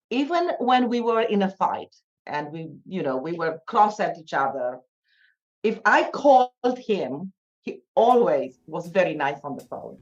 even when we were in a fight and we were cross at each other, if I called him, he always was very nice on the phone.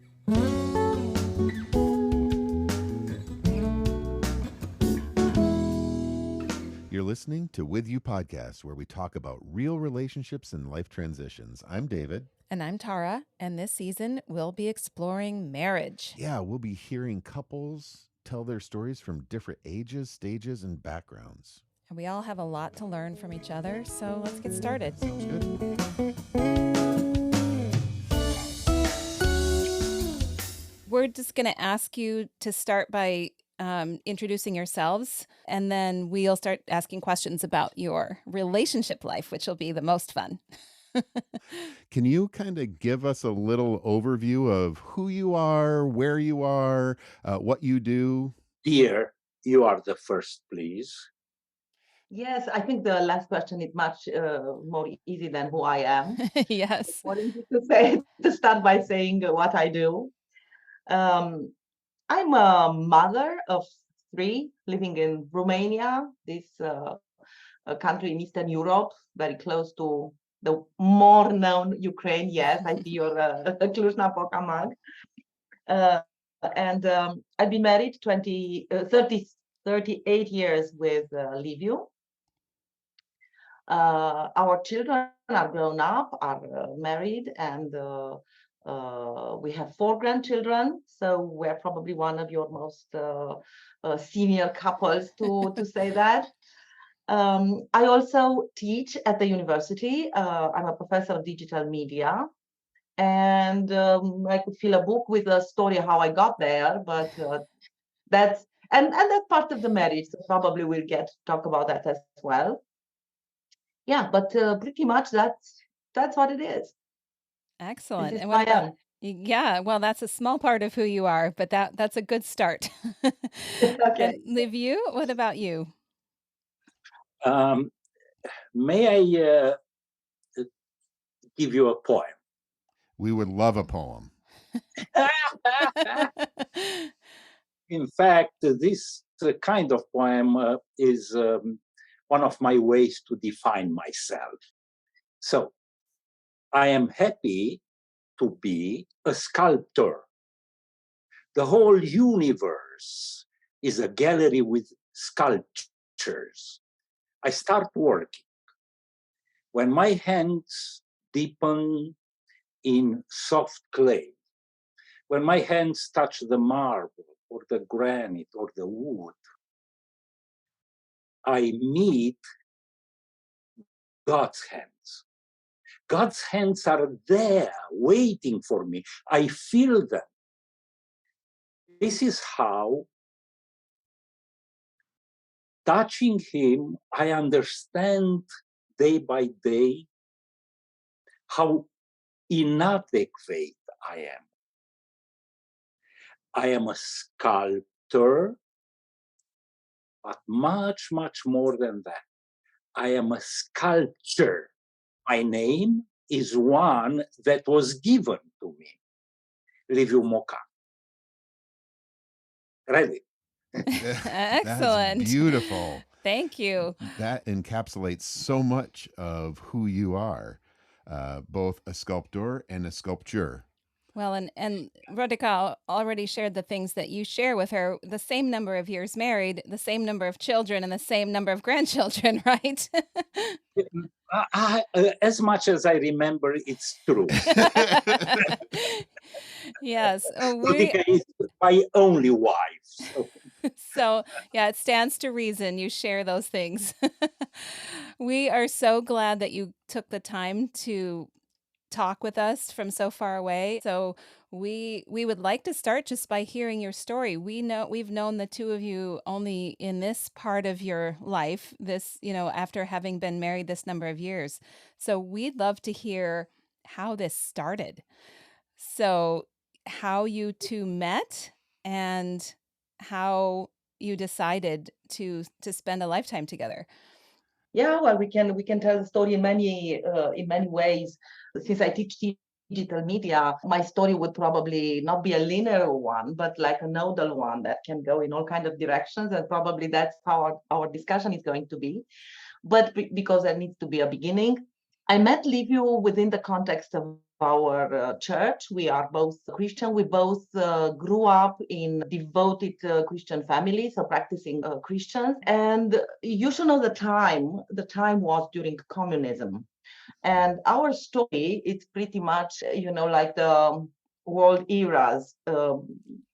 You're listening to With You podcast, where we talk about real relationships and life transitions. I'm David. And I'm Tara, and this season we'll be exploring marriage. Yeah, we'll be hearing couples tell their stories from different ages, stages, and backgrounds. And we all have a lot to learn from each other, so let's get started. Sounds good. We're just going to ask you to start by introducing yourselves, and then we'll start asking questions about your relationship life, which will be the most fun. Can you kind of give us a little overview of who you are, where you are, what you do? Dear, you are the first, please. Yes, I think the last question is much more easy than who I am. Yes. To start by saying what I do. I'm a mother of three living in Romania, this a country in Eastern Europe, very close to the more known Ukraine. Yes, I see your Cluj-Napoca mug. And I've been married 38 years with LIviu. Our children are grown up, are married, and we have 4 grandchildren. So we're probably one of your most senior couples to say that. I also teach at the university. I'm a professor of digital media. And I could fill a book with a story how I got there, but that's that's part of the marriage. So probably we'll get to talk about that as well. Yeah, but pretty much that's what it is. Excellent. This is And who what I about? am. Yeah, well, that's a small part of who you are, but that's a good start. Okay. And LIviu, what about you? Um, may I give you a poem? We would love a poem. In fact, this kind of poem is one of my ways to define myself. So, I am happy to be a sculptor. The whole universe is a gallery with sculptures. I start working. When my hands deepen in soft clay, when my hands touch the marble or the granite or the wood, I meet God's hands. God's hands are there waiting for me. I feel them. This is how, touching Him, I understand day by day how inadequate I am. I am a sculptor, but much, much more than that. I am a sculpture. My name is one that was given to me, LIviu Moca. Ready? Excellent. That's beautiful. Thank you. That encapsulates so much of who you are, both a sculptor and a sculpture. Well, and Rodica already shared the things that you share with her, the same number of years married, the same number of children, and the same number of grandchildren, right? As much as I remember, it's true. Yes. Rodica is my only wife. So, yeah, it stands to reason you share those things. We are so glad that you took the time to talk with us from so far away. So we would like to start just by hearing your story. We've known the two of you only in this part of your life, this, after having been married this number of years. So we'd love to hear how this started. So how you two met and how you decided to spend a lifetime together. Yeah, well, we can tell the story in many ways. Since I teach digital media, my story would probably not be a linear one, but like a nodal one that can go in all kinds of directions. And probably that's how our discussion is going to be. But because there needs to be a beginning, I met LIviu within the context of our church. We are both Christian. We both grew up in devoted Christian families, so practicing Christians. And you should know the time. The time was during communism. And our story, it's pretty much, like the world eras,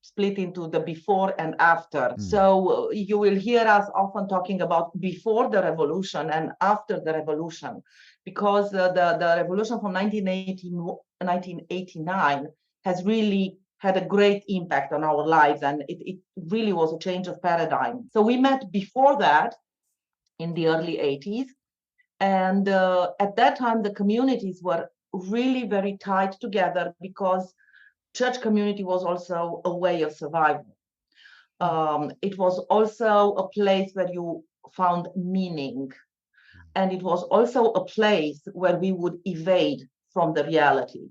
split into the before and after. So you will hear us often talking about before the revolution and after the revolution, because the revolution from 1989 has really had a great impact on our lives, and it really was a change of paradigm. So we met before that in the early 80s. And at that time, the communities were really very tight together because church community was also a way of survival. It was also a place where you found meaning. And it was also a place where we would evade from the reality.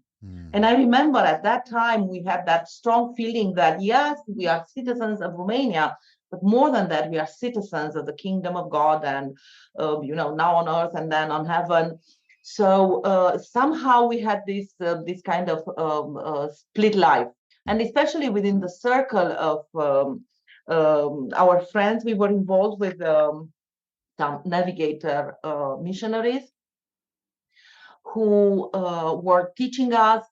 And I remember at that time, we had that strong feeling that, yes, we are citizens of Romania, but more than that, we are citizens of the kingdom of God, and, now on earth and then on heaven. So somehow we had this kind of split life. And especially within the circle of our friends, we were involved with some navigator missionaries who were teaching us,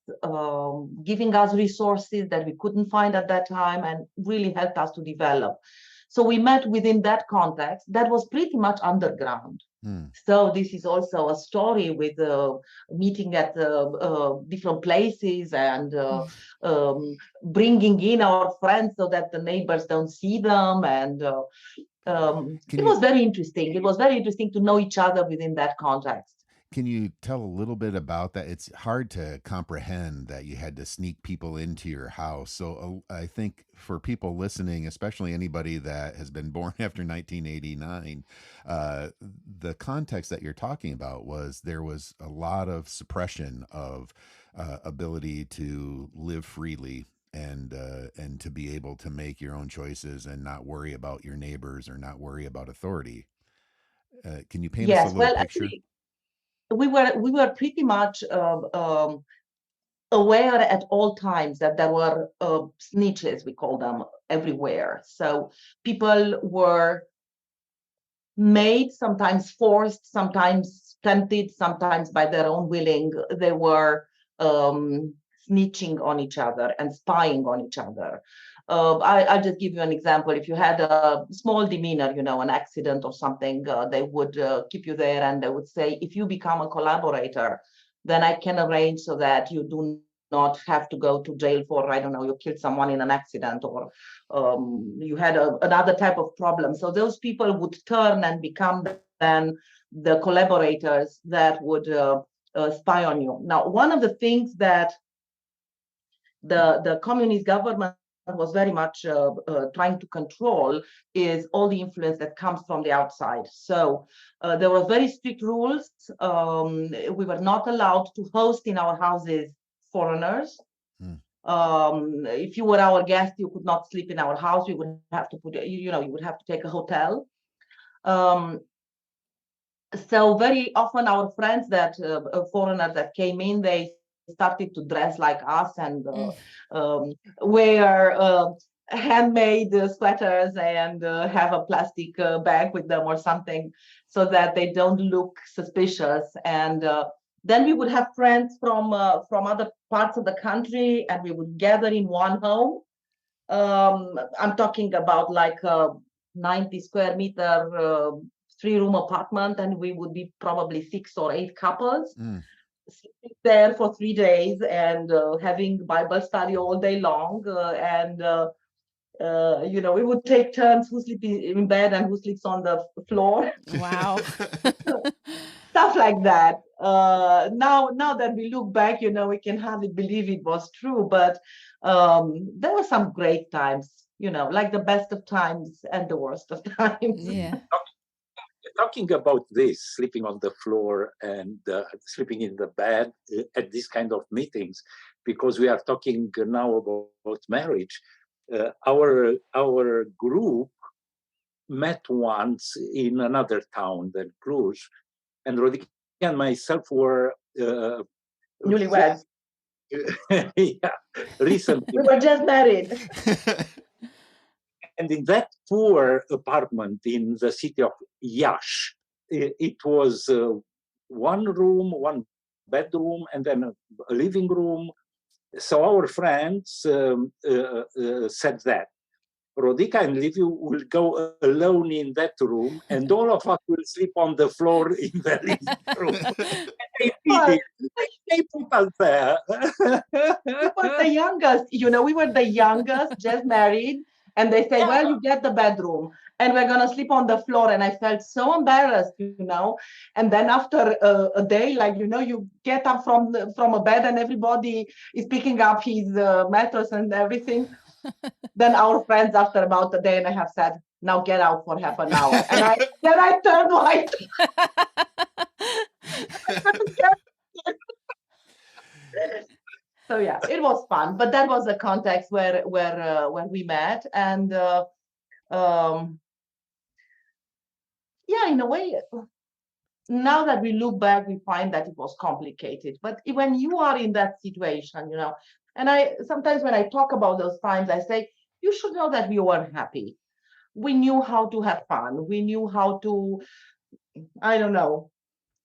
giving us resources that we couldn't find at that time, and really helped us to develop. So we met within that context that was pretty much underground. So this is also a story with meeting at different places and bringing in our friends so that the neighbors don't see them. And it was very interesting. It was very interesting to know each other within that context. Can you tell a little bit about that? It's hard to comprehend that you had to sneak people into your house. So I think for people listening, especially anybody that has been born after 1989, the context that you're talking about was there was a lot of suppression of ability to live freely and to be able to make your own choices and not worry about your neighbors or not worry about authority. Can you paint us a little picture? Actually, we were pretty much aware at all times that there were snitches, we call them, everywhere. So people were made, sometimes forced, sometimes tempted, sometimes by their own willing. They were snitching on each other and spying on each other. I'll just give you an example. If you had a small demeanor, an accident or something, they would keep you there, and they would say, if you become a collaborator, then I can arrange so that you do not have to go to jail for, I don't know, you killed someone in an accident, or you had another type of problem. So those people would turn and become then the collaborators that would spy on you. Now, one of the things that the communist government was very much trying to control is all the influence that comes from the outside. So there were very strict rules. We were not allowed to host in our houses foreigners. If you were our guest, you could not sleep in our house. You would have to you would have to take a hotel. So very often our friends that foreigners that came in, they started to dress like us and wear handmade sweaters and have a plastic bag with them or something, so that they don't look suspicious. And then we would have friends from other parts of the country, and we would gather in one home. I'm talking about like a 90 square meter 3-room apartment, and we would be probably 6 or 8 couples sitting there for 3 days and having Bible study all day long. We would take turns who sleeps in bed and who sleeps on the floor. Wow. Stuff like that. Now that we look back, we can hardly believe it was true, but there were some great times, like the best of times and the worst of times. Yeah. talking about this, sleeping on the floor and sleeping in the bed at this kind of meetings, because we are talking now about marriage. Our group met once in another town than Cluj, and Rodica and myself were Newlyweds. yeah, recently. We were just married. And in that poor apartment in the city of Iași, it was one room, one bedroom, and then a living room. So our friends said that Rodica and LIviu will go alone in that room, and all of us will sleep on the floor in the living room. They did it. They put us there. We were the youngest, we were the youngest, just married. And they say, well, you get the bedroom and we're going to sleep on the floor. And I felt so embarrassed, And then after a day, you get up from a bed and everybody is picking up his mattress and everything. Then our friends, after about a day and a half, said, now get out for half an hour. And then I turned white. So yeah, it was fun, but that was the context where we met, and in a way, now that we look back, we find that it was complicated. But when you are in that situation, and I sometimes when I talk about those times, I say you should know that we were happy. We knew how to have fun. We knew how to, I don't know.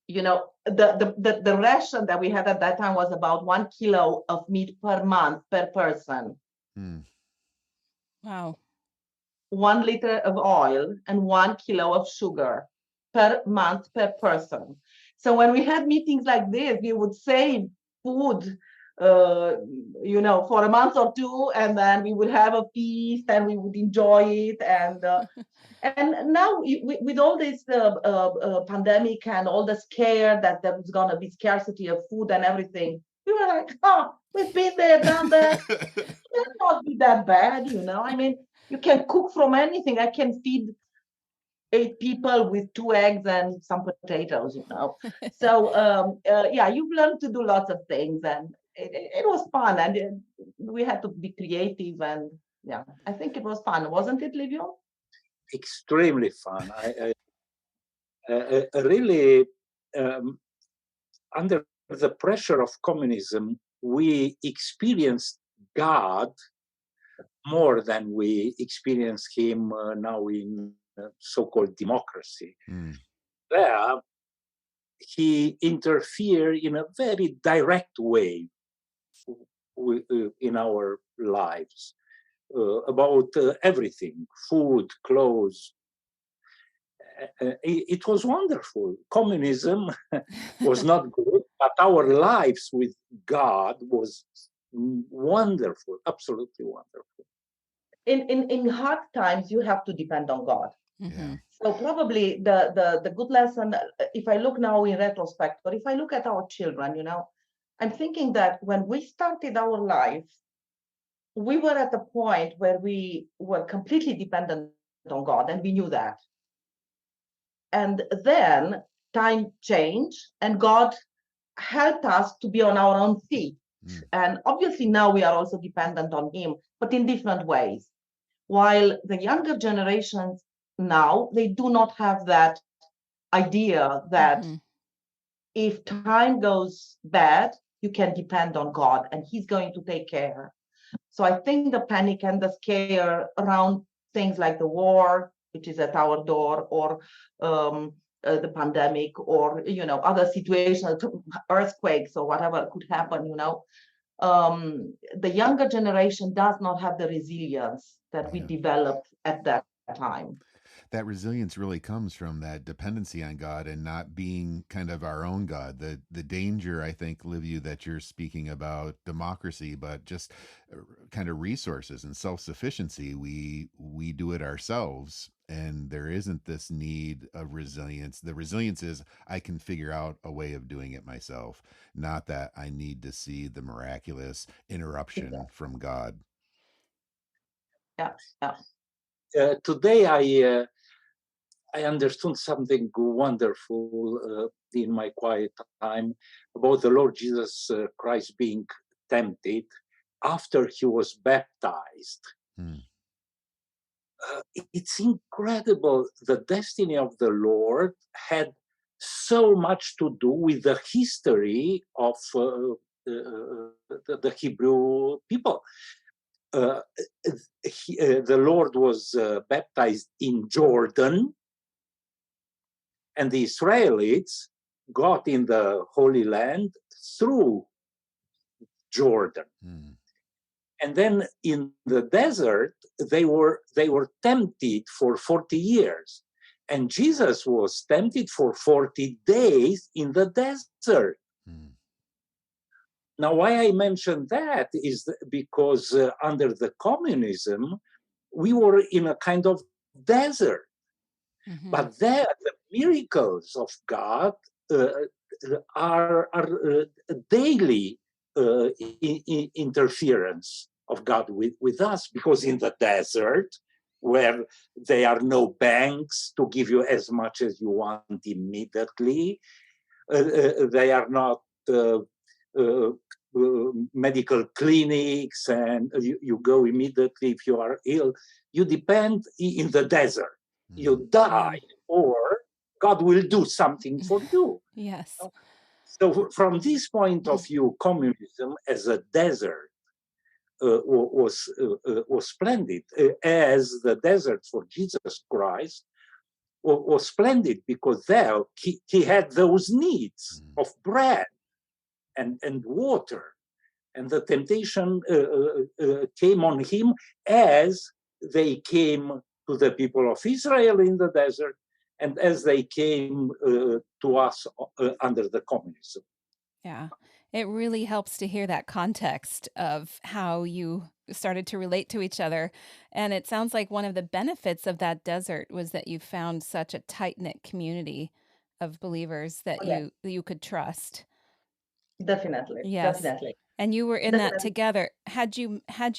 The ration that we had at that time was about 1 kilo of meat per month per person. Wow. 1 liter of oil and 1 kilo of sugar per month per person. So when we had meetings like this, we would save food, for a month or two, and then we would have a feast and we would enjoy it. And now with all this pandemic and all the scare that there was going to be scarcity of food and everything, we were like, oh, we've been there, done that. It cannot be that bad, I mean, you can cook from anything. I can feed 8 people with 2 eggs and some potatoes, So, you've learned to do lots of things, and it was fun, and we had to be creative, and I think it was fun, wasn't it, LIviu? Extremely fun. Really, under the pressure of communism, we experienced God more than we experience him now in so-called democracy. There, he interfered in a very direct way in our lives about everything, food, clothes. It was wonderful. Communism was not good, but our lives with God was wonderful, absolutely wonderful. In hard times, you have to depend on God. Mm-hmm. So probably the good lesson, if I look now in retrospect, or if I look at our children, I'm thinking that when we started our life, we were at a point where we were completely dependent on God, and we knew that. And then time changed, and God helped us to be on our own feet. And obviously now we are also dependent on him, but in different ways. While the younger generations now, they do not have that idea that if time goes bad, you can depend on God and he's going to take care. So I think the panic and the scare around things like the war, which is at our door, or the pandemic, or other situations, earthquakes or whatever could happen, the younger generation does not have the resilience that we developed at that time. That resilience really comes from that dependency on God and not being kind of our own God. The danger, I think, LIviu, that you're speaking about democracy, but just kind of resources and self-sufficiency. We do it ourselves, and there isn't this need of resilience. The resilience is I can figure out a way of doing it myself, not that I need to see the miraculous interruption from God. Yeah. Today I understood something wonderful in my quiet time about the Lord Jesus Christ being tempted after he was baptized. Mm. It's incredible. The destiny of the Lord had so much to do with the history of the Hebrew people. The Lord was baptized in Jordan, and the Israelites got in the Holy Land through Jordan. Mm. And then in the desert, they were tempted for 40 years. And Jesus was tempted for 40 days in the desert. Mm. Now, why I mention that is because under the communism, we were in a kind of desert. Mhm. But there, the miracles of God are daily interference of God with us, because in the desert, where there are no banks to give you as much as you want immediately, they are not medical clinics, and you go immediately if you are ill. You depend in the desert. You die, or God will do something for you. Yes. So from this point of view, communism as a desert was splendid, as the desert for Jesus Christ was splendid, because there he had those needs of bread and water, and the temptation came on him as they came to the people of Israel in the desert, and as they came to us under the communism. Yeah. It really helps to hear that context of how you started to relate to each other. And it sounds like one of the benefits of that desert was that you found such a tight-knit community of believers that Yeah, you could trust. definitely, Yes. definitely, And you were in that definitely. together. Had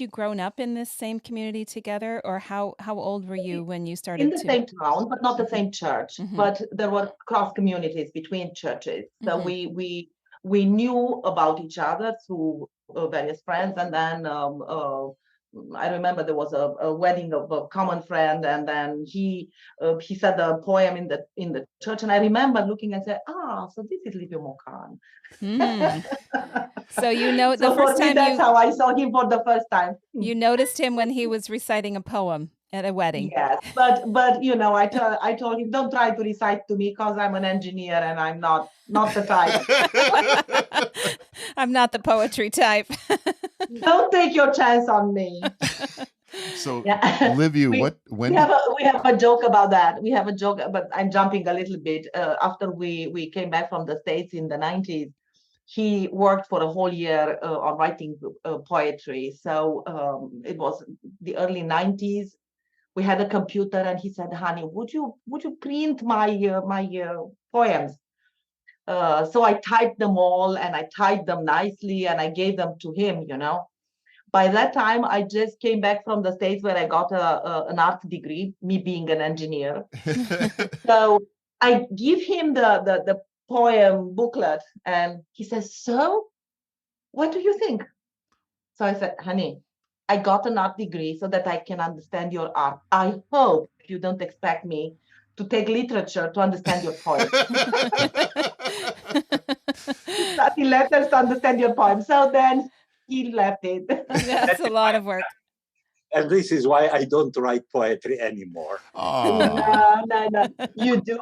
you grown up in this same community together, or how old were you when you In started the to? same town, but not the Mhm. same church. Mhm. But there were cross communities between churches, so Mhm. we knew about each other through various friends, and then I remember there was a wedding of a common friend, and then he said a poem in the church, and I remember looking and said, so this is LIviu Mocan. Mm. So you know the So for first me, time that's how I saw him for the first time. you noticed him when he was reciting a poem at a wedding. Yes, but I told him, don't try to recite to me because I'm an engineer and I'm not the type. I'm not the poetry type. Don't take your chance on me. So, Yeah. LIviu, we when we have a joke about that. We have a joke, but I'm jumping a little bit. After we came back from the States in the 90s, he worked for a whole year on writing poetry. So it was the early 90s. We had a computer, and he said, honey, would you print my poems? So I typed them all, and I typed them nicely, and I gave them to him. By that time, I just came back from the States, where I got an art degree, me being an engineer. So I give him the poem booklet, and he says, so what do you think? So I said, honey, I got an art degree so that I can understand your art. I hope you don't expect me to take literature to understand your poem. Study letters to understand your poem. So then he left it. That's a lot of work. And this is why I don't write poetry anymore. Aw. No. You do.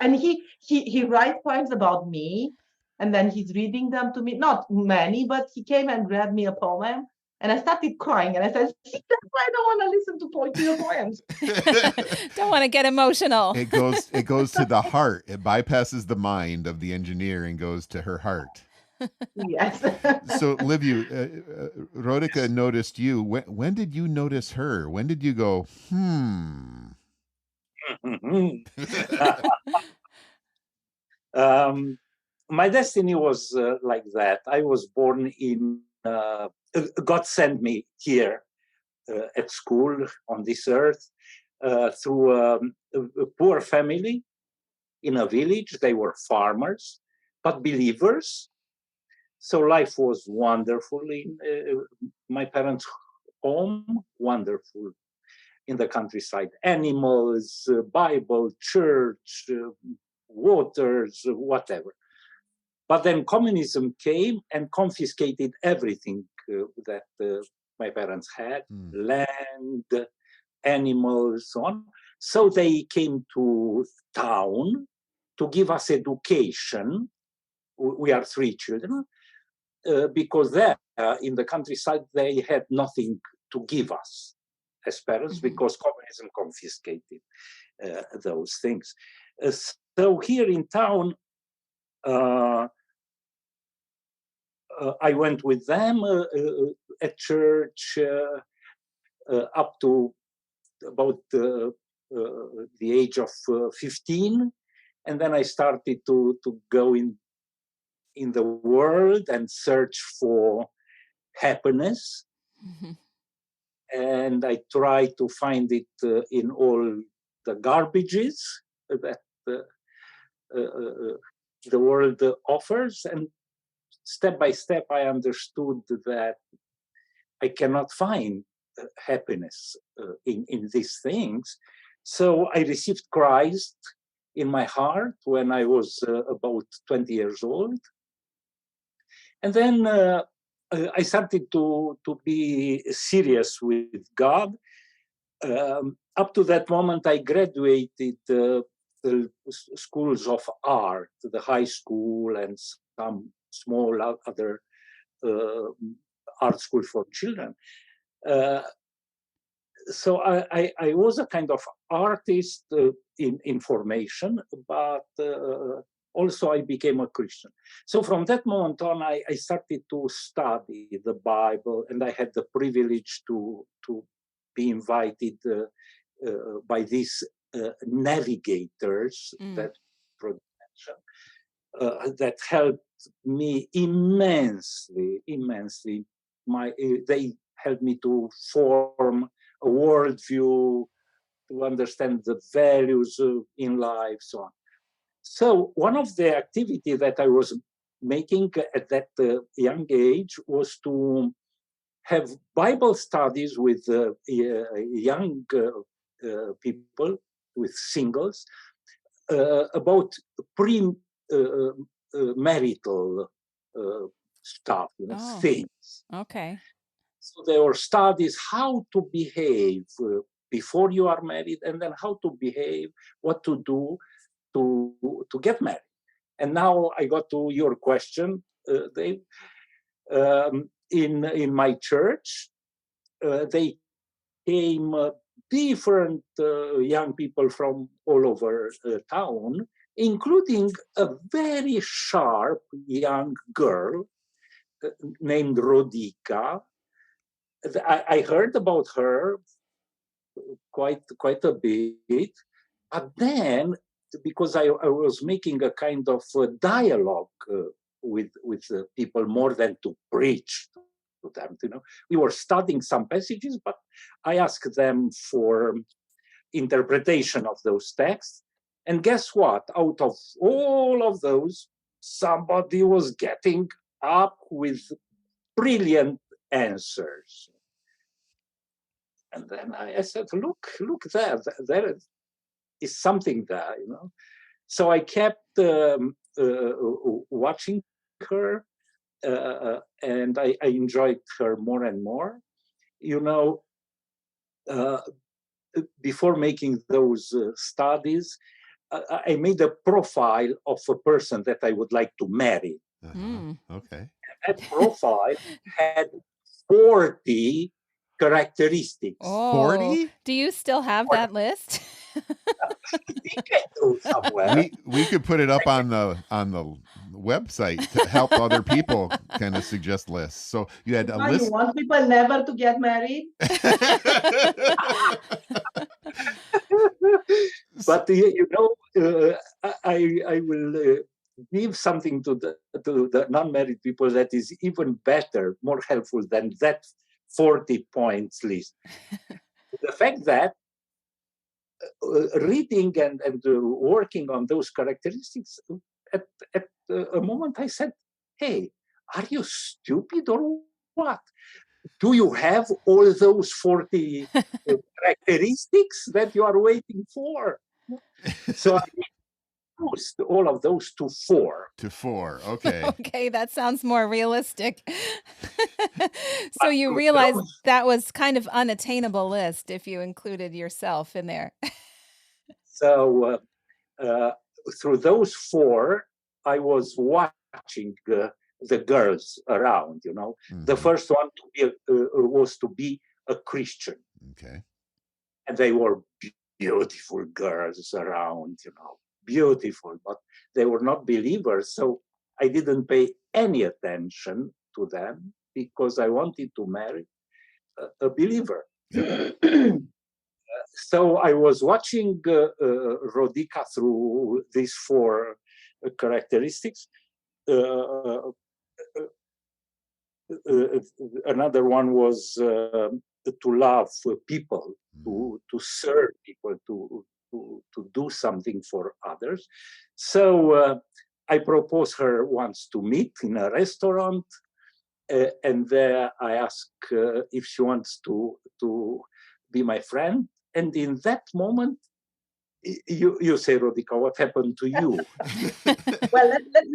And he writes poems about me, and then he's reading them to me. Not many, but he came and read me a poem, and I started crying. And I said, "That's why I don't want to listen to your poems." Don't want to get emotional. It goes to the heart. It bypasses the mind of the engineer and goes to her heart. Yes. So, LIviu, Rodica noticed you. When did you notice her? When did you go, My destiny was like that. I was born in, God sent me here at school on this earth. through a poor family in a village. They were farmers, but believers. So life was wonderful in my parents' home, wonderful in the countryside. Animals, Bible, church, waters, whatever. But then communism came and confiscated everything that my parents had, land, animals, so on. So they came to town to give us education. We are 3 children, because there in the countryside, they had nothing to give us as parents, because communism confiscated those things. So here in town, I went with them at church up to about the age of 15, and then I started to go in the world and search for happiness. And I try to find it in all the garbages that the world offers. And step by step, I understood that I cannot find happiness in these things. So I received Christ in my heart when I was about 20 years old. And then I started to be serious with God. Up to that moment, I graduated the schools of art, the high school and some small other art school for children. So I was a kind of artist in formation, but also I became a Christian. So from that moment on, I started to study the Bible, and I had the privilege to be invited by these navigators that that helped me immensely. They helped me to form a worldview, to understand the values in life, so on. So one of the activities that I was making at that young age was to have Bible studies with young people, with singles, about marital stuff, things. Okay. So there were studies how to behave before you are married, and then how to behave, what to do to get married. And now I got to your question, Dave. In my church, they came different young people from all over town, including a very sharp young girl named Rodica. I heard about her quite a bit, but then because I was making a kind of dialogue with people more than to preach to them, we were studying some passages, but I asked them for interpretation of those texts, and guess what? Out of all of those, somebody was getting up with brilliant answers. And then I said, look there is something there, So I kept watching her, and I enjoyed her more and more. Before making those studies, I made a profile of a person that I would like to marry. Okay. That profile had 40 characteristics. 40? Do you still have that list? We can do somewhere. We could put it up on the website to help other people kind of suggest lists. So you had a list. You want people never to get married? But I will give something to the non-married people that is even better, more helpful than that 40 points list. The fact that reading and working on those characteristics, at a moment I said, hey, are you stupid or what? Do you have all those 40 characteristics that you are waiting for? So I reduced all of those to 4. To 4. Okay. Okay, that sounds more realistic. So you But realized those- that was kind of unattainable list if you included yourself in there. So through those 4, I was watching the girls around. The Mhm. first one was to be a Christian, Okay. and they were beautiful girls around, beautiful, but they were not believers. So I didn't pay any attention to them because I wanted to marry a believer. So I was watching Rodica through these 4 characteristics. Another one was to love people, to serve people, to do something for others. So I proposed her once to meet in a restaurant, and there I asked if she wants to be my friend. And in that moment, you say, Rodica, what happened to you? Well,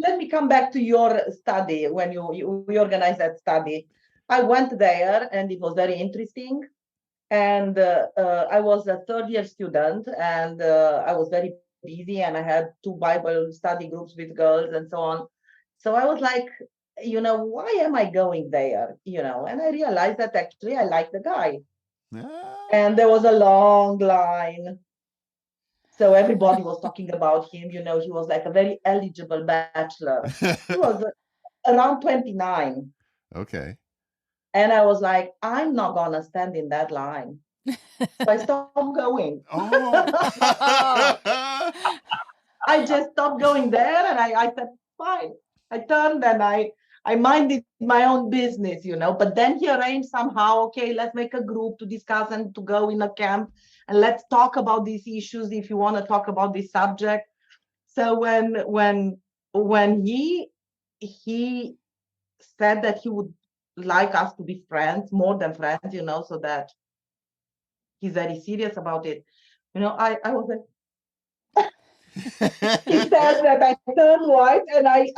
let me come back to your study when you organized that study. I went there and it was very interesting. And I was a third-year student, and I was very busy, and I had 2 Bible study groups with girls and so on. So I was like, why am I going there? And I realized that actually I like the guy. Ah. And there was a long line. So everybody was talking about him. He was like a very eligible bachelor. He was around 29. Okay. And I was like, I'm not going to stand in that line. So I stopped going. Oh. I just stopped going there, and I said, fine. I turned and I minded my own business, But then he arranged somehow, okay, let's make a group to discuss and to go in a camp, and let's talk about these issues if you want to talk about this subject. So when he said that he would like us to be friends, more than friends, so that he's very serious about it. I was like, he said that I turned white and I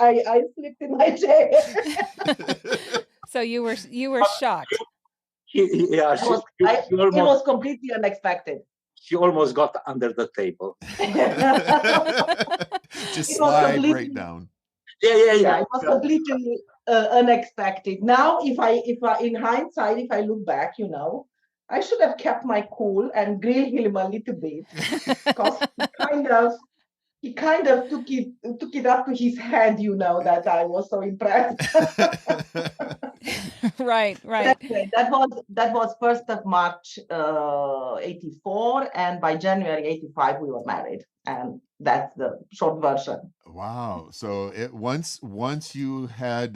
slipped in my chair. So you were shocked. Yeah, It was completely unexpected. she almost got under the table. Just It was slide completely- right down. Yeah, it was completely unexpected. Now, if I, in hindsight, if I look back, I should have kept my cool and grilled him a little bit, because he kind of took it up to his head, that I was so impressed. Right. Anyway, that was 1st of March 84, and by January 85 we were married, and that's the short version. Wow. So once you had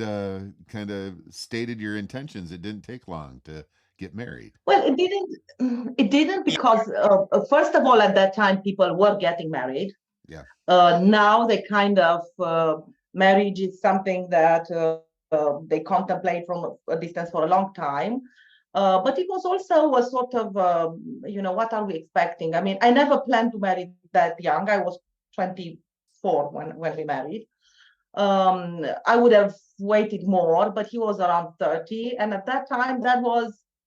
kind of stated your intentions, it didn't take long to get married. Well, it didn't because first of all, at that time people were getting married. Yeah. Now they kind of marriage is something that they contemplate from a distance for a long time. But it was also a sort of, what are we expecting? I mean, I never planned to marry that young. I was 24 when we married. I would have waited more, but he was around 30. And at that time,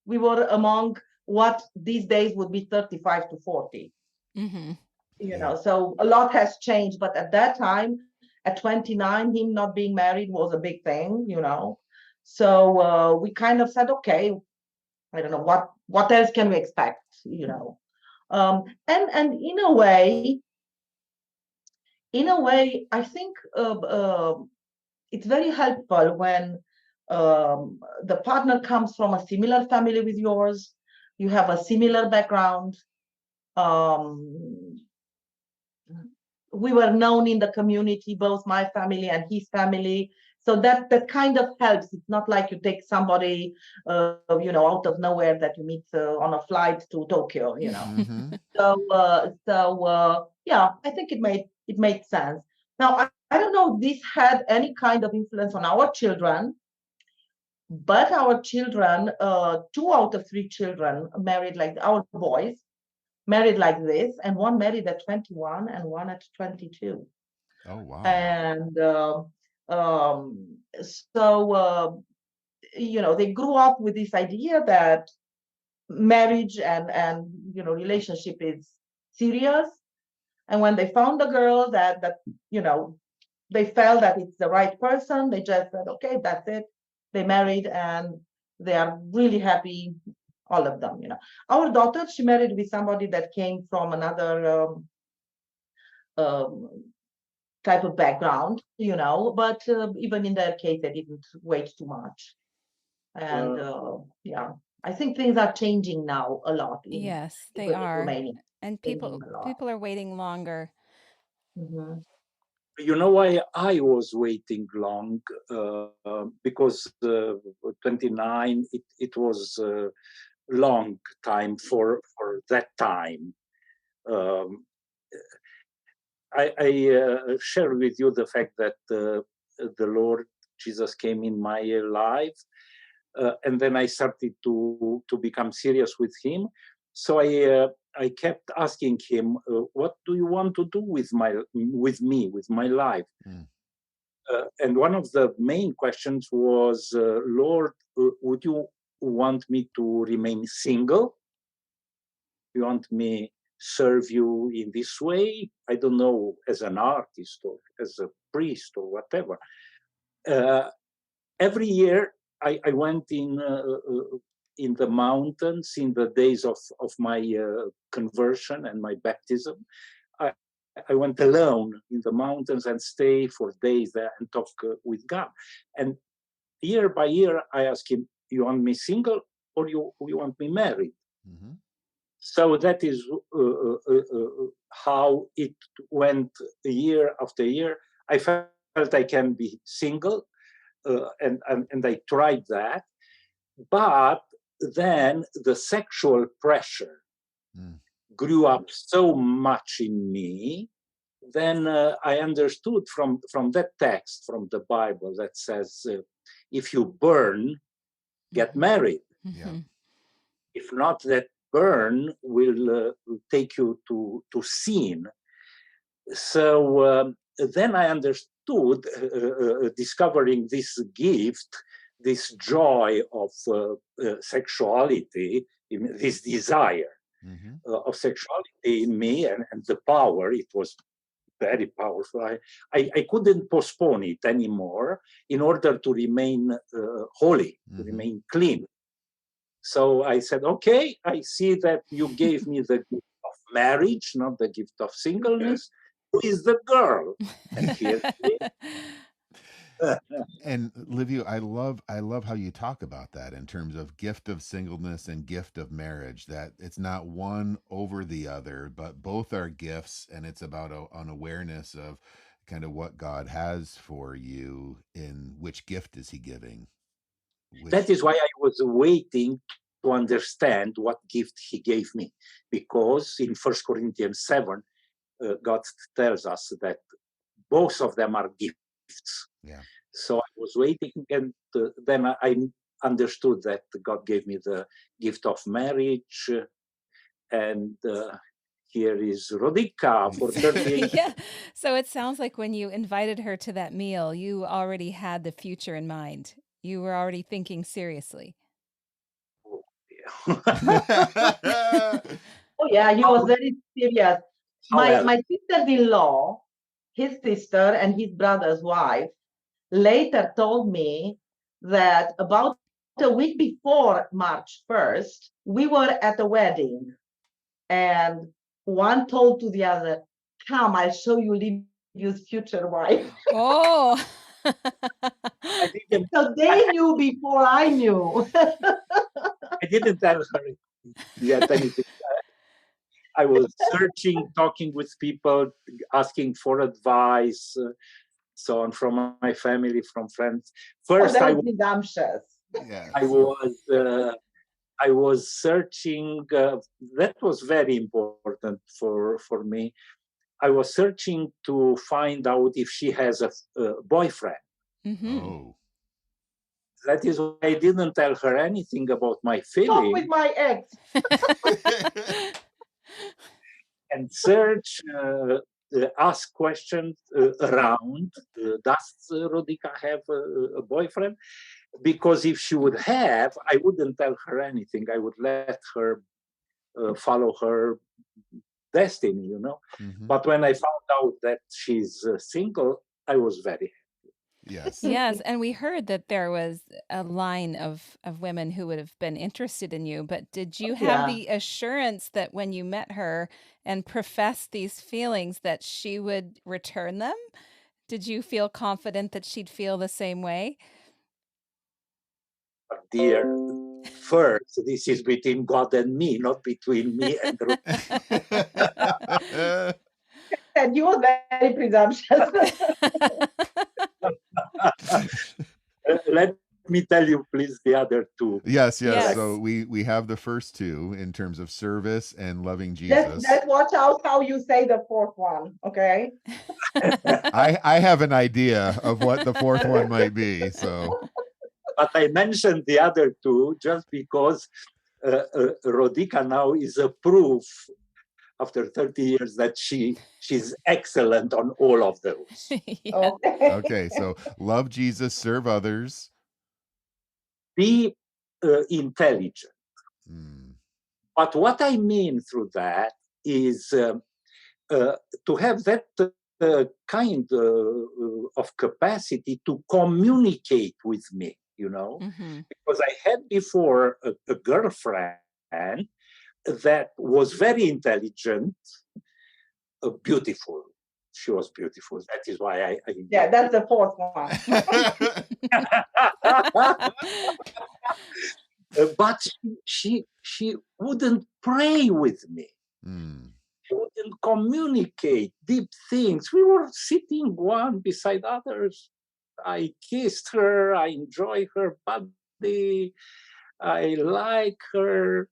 we were among what these days would be 35 to 40. Mm-hmm. So a lot has changed. But at that time, at 29, him not being married was a big thing, So we kind of said, okay, I don't know what else can we expect, And in a way, I think it's very helpful when the partner comes from a similar family with yours. You have a similar background. We were known in the community, both my family and his family. So that kind of helps. It's not like you take somebody, out of nowhere that you meet on a flight to Tokyo, Mm-hmm. Yeah, I think it made sense. Now, I don't know if this had any kind of influence on our children, but our children, 2 out of 3 children married like our boys married like this, and one married at 21 and one at 22. Oh, wow. And so they grew up with this idea that marriage and relationship is serious. And when they found a girl that they felt that it's the right person, they just said, okay, that's it. They married and they are really happy, all of them. Our daughter, she married with somebody that came from another type of background, but even in their case, they didn't wait too much. And yeah, I think things are changing now a lot Yes, they even in are. Romania. And Changing a lot. people are waiting longer. Mhm. You know why I was waiting long? Because 29, it was a long time for that time. Um, I share with you the fact that the Lord Jesus came in my life, and then I started to become serious with Him. So I kept asking Him, "What do you want to do with me, with my life?" Mm. And one of the main questions was, "Lord, would you want me to remain single? You want me serve you in this way? I don't know, as an artist or as a priest or whatever." Every year I went in the mountains in the days of my conversion and my baptism. I, I went alone in the mountains and stay for days there and talk with God. And year by year, I asked him, "You want me single or you want me married?" Mm-hmm. So that is how it went year after year. I felt I can be single, and I tried that. But then the sexual pressure grew up so much in me. Then I understood from that text from the Bible that says, if you burn, get married. Yeah. If not, that burn will take you to sin. So then I understood, discovering this gift, this joy of sexuality, this desire of sexuality in me, and the power. It was very powerful. I couldn't postpone it anymore in order to remain holy, to remain clean. So I said, okay, I see that you gave me the gift of marriage, not the gift of singleness. Who is the girl? And here it is. And LIviu, I love how you talk about that in terms of gift of singleness and gift of marriage, that it's not one over the other, but both are gifts, and it's about an awareness of kind of what God has for you, in which gift is he giving. That is why I was waiting to understand what gift he gave me, because in 1 Corinthians 7, God tells us that both of them are gifts. Yeah. So I was waiting, and then I understood that God gave me the gift of marriage, and here is Rodica for 38 Yeah. So it sounds like when you invited her to that meal, you already had the future in mind. You were already thinking seriously. Oh yeah, he was very serious. Well, My sister-in-law, his sister and his brother's wife, later told me that about a week before March 1st, we were at a wedding, and one told to the other, "Come, I'll show you Liviu's future wife." Oh. I didn't, So they knew before I knew. I didn't tell her yet anything. I was searching, talking with people, asking for advice. so on, from my family, from friends. Oh, First, that was presumptuous. Yes. I was searching. That was very important for me. I was searching to find out if she has a boyfriend. Mm-hmm. Oh. That is why I didn't tell her anything about my Talk feeling, with my ex. and search, ask questions around. Does Rodica have a boyfriend? Because if she would have, I wouldn't tell her anything. I would let her follow her destiny, you know. Mhm. But when I found out that she's single, I was very Yes. Yes, and we heard that there was a line of women who would have been interested in you, but did you have Yeah. the assurance that when you met her and professed these feelings that she would return them? Did you feel confident that she'd feel the same way? dear. First, this is between God and me, not between me and Rodica. And you were very presumptuous. Let me tell you, please, the other two. Yes, yes. Yes. So we have the first two in terms of service and loving Let's Jesus. watch out how you say the fourth one, okay? I have an idea of what the fourth one might be. So But I mentioned the other two just because Rodica now is a proof after 30 years that she's excellent on all of those. Yeah. Okay. okay, so love Jesus, serve others. Be intelligent. Mm. But what I mean through that is to have that kind of capacity to communicate with me, you know, Mhm. because I had before a girlfriend that was very intelligent, beautiful. She was beautiful. That is why I Yeah, that's the fourth one. but she wouldn't pray with me. Mm. She wouldn't communicate deep things. We were sitting one beside others. I kissed her. I enjoy her body. I like her,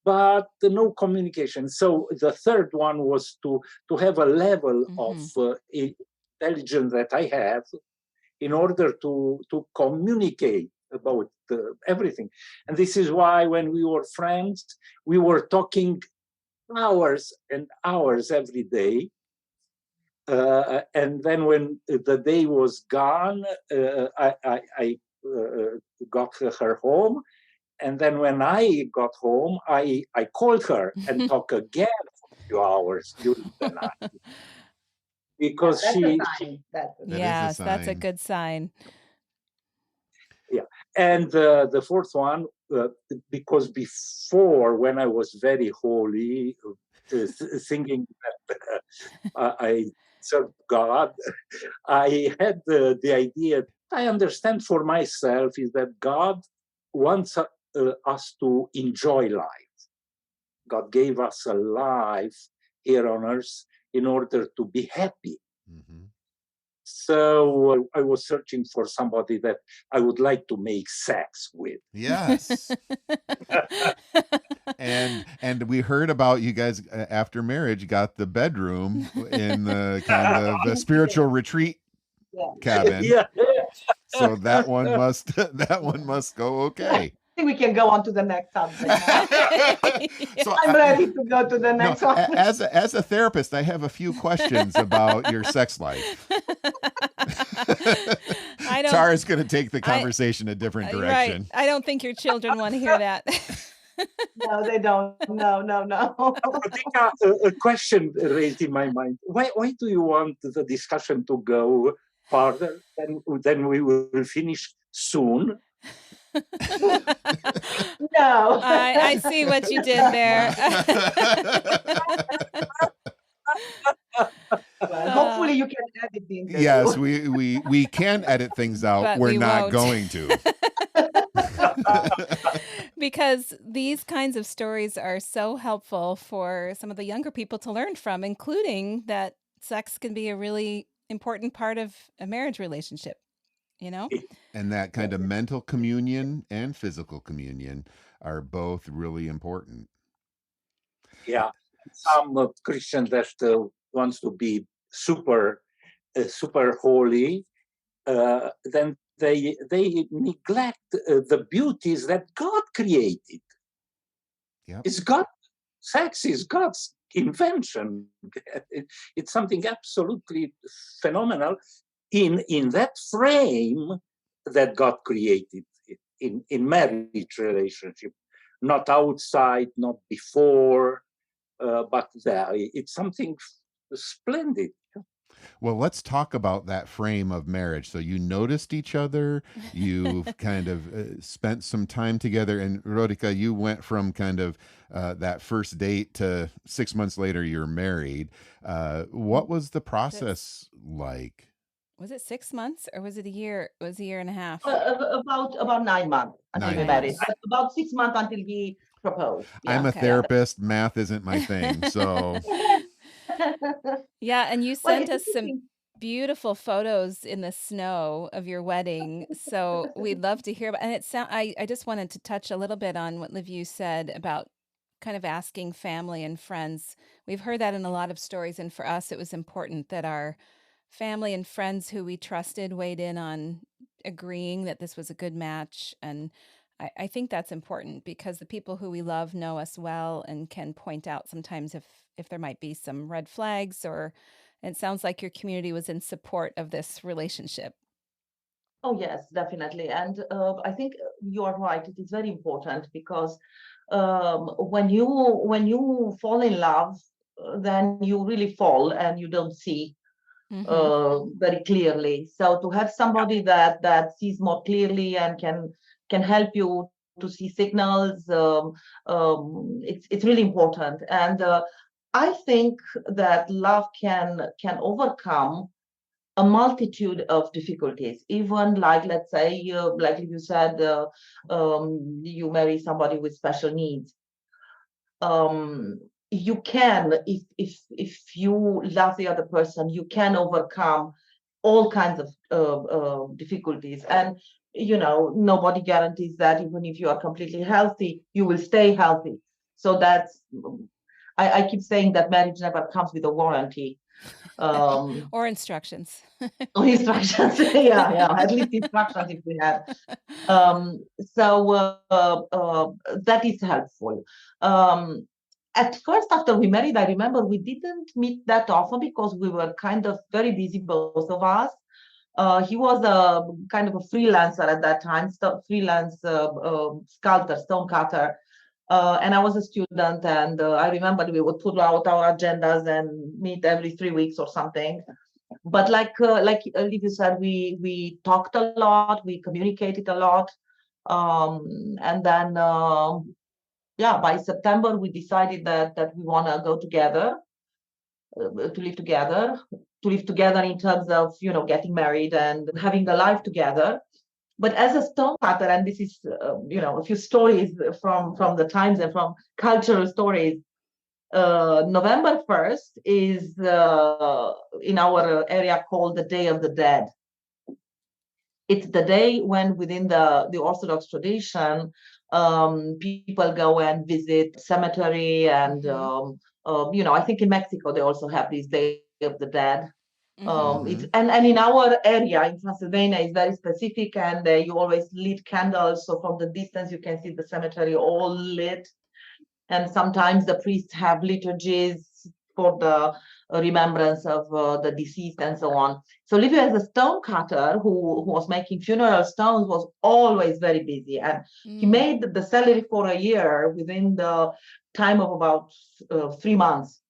but no communication. So the third one was to have a level of intelligence that I have in order to communicate about everything. And this is why when we were friends, we were talking hours and hours every day. And then when the day was gone, I got her home. And then when I got home, I called her and talked again for a few hours during the night. Because That's a she sign. That's a That is a Yes, that's a sign. good sign. yeah. And the fourth one, because before, when I was very holy, thinking that I served God, I had the idea, I understand for myself, is that God wants us to enjoy life. God gave us a life here on earth in order to be happy. Mm-hmm. So I was searching for somebody that I would like to make sex with. Yes. and we heard about you guys after marriage got the bedroom in the kind of a spiritual retreat cabin. Yeah. So that one must go okay. I think we can go on to the next subject now. So I'm ready to go to the no, next one. as a therapist, I have a few questions about your sex life. I don't. Tara's going to take the conversation a different direction. Right. I don't think your children want to hear that. No, they don't. No. I think a question raised in my mind. Why do you want the discussion to go further? Then we will finish soon. No. I see what you did there. Well, hopefully you can edit the interview. Yes, we can edit things out. But We're we not won't. going to. Because these kinds of stories are so helpful for some of the younger people to learn from, including that sex can be a really important part of a marriage relationship, you know? And that kind of mental communion and physical communion are both really important. Yeah, some Christian that wants to be super holy, then they neglect the beauties that God created. Yep. It's God. Sex is God's invention. It's something absolutely phenomenal in that frame that God created in marriage relationship, not outside, not before, but there. It's something splendid. Well, let's talk about that frame of marriage. So you noticed each other, you've kind of spent some time together. And Rodica, you went from kind of that first date to 6 months later, you're married. What was the process like? Was it 6 months or was it a year? It was a year and a half. About 9 months until 9 we married. months. About 6 months until he proposed. I'm Yeah. a Okay. therapist. Math isn't my thing. So Yeah, and you Well, sent it's us some interesting. beautiful photos in the snow of your wedding. So we'd love to hear about, and I just wanted to touch a little bit on what LIviu said about kind of asking family and friends. We've heard that in a lot of stories, and for us it was important that our family and friends who we trusted weighed in on agreeing that this was a good match. And I think that's important because the people who we love know us well and can point out sometimes if there might be some red flags, or it sounds like your community was in support of this relationship. Oh, yes, definitely. And I think you are right. It is very important because when you fall in love, then you really fall and you don't see Mm-hmm. very clearly. So to have somebody that sees more clearly and can help you to see signals, it's really important. And I think that love can overcome a multitude of difficulties, even like, let's say, like you said, you marry somebody with special needs. You can, if you love the other person, you can overcome all kinds of difficulties. And nobody guarantees that even if you are completely healthy, you will stay healthy. So that's, I keep saying that marriage never comes with a warranty. Or instructions. Instructions. Yeah, at least instructions if we had. So that is helpful. At first, after we married, I remember we didn't meet that often because we were kind of very busy, both of us. He was a kind of a freelancer at that time, freelance sculptor, stone cutter. And I was a student, and I remember we would put out our agendas and meet every 3 weeks or something. But like LIviu said, we talked a lot, we communicated a lot, and then by September we decided that we want to go together, to live together in terms of getting married and having a life together. But as a stonecutter, and this is a few stories from the times and from cultural stories. November 1st is in our area called the Day of the Dead. It's the day when within the Orthodox tradition, people go and visit cemetery, and I think in Mexico they also have this Day of the Dead. It's and in our area in Transylvania is very specific, and you always lit candles, so from the distance you can see the cemetery all lit. And sometimes the priests have liturgies for the remembrance of the deceased and so on. So LIviu, as a stone cutter who was making funeral stones, was always very busy, and he made the salary for a year within the time of about 3 months.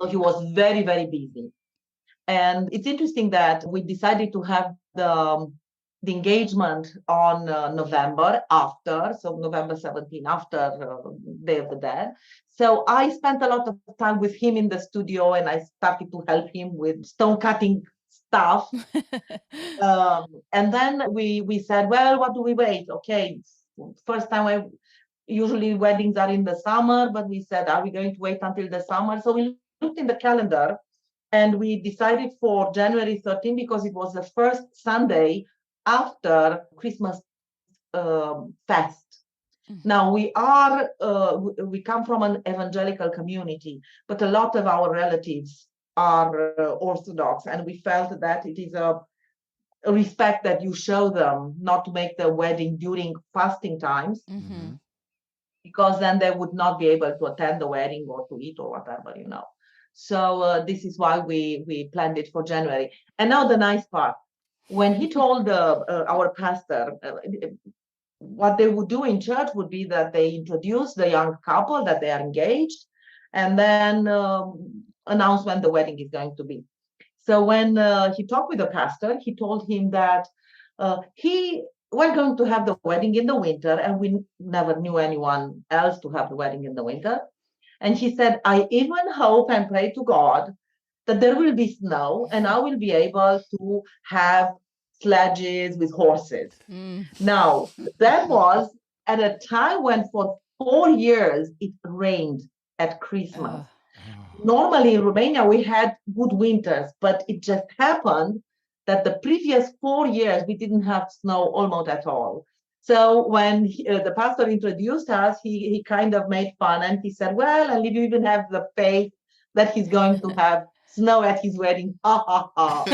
So he was very, very busy. And it's interesting that we decided to have the engagement on November after, so November 17, after Day of the Dead. So I spent a lot of time with him in the studio, and I started to help him with stone cutting stuff. And then we said, well, what do we wait? Okay, first time usually weddings are in the summer, but we said, are we going to wait until the summer? So we looked in the calendar, And we decided for January 13 because it was the first Sunday after Christmas fast. Now we come from an evangelical community, but a lot of our relatives are Orthodox, and we felt that it is a respect that you show them not to make the wedding during fasting times, because then they would not be able to attend the wedding or to eat or whatever, you know. So this is why we planned it for January. And now the nice part, when he told our pastor, what they would do in church would be that they introduce the young couple that they are engaged, and then announce when the wedding is going to be. So when he talked with the pastor, he told him that we're going to have the wedding in the winter, and we never knew anyone else to have the wedding in the winter. And he said, I even hope and pray to God that there will be snow and I will be able to have sledges with horses. Now, that was at a time when for 4 years it rained at Christmas. Normally in Romania, we had good winters, but it just happened that the previous 4 years we didn't have snow almost at all. So when the pastor introduced us, he kind of made fun, and he said, well, and you even have the faith that he's going to have snow at his wedding. Ha ha ha.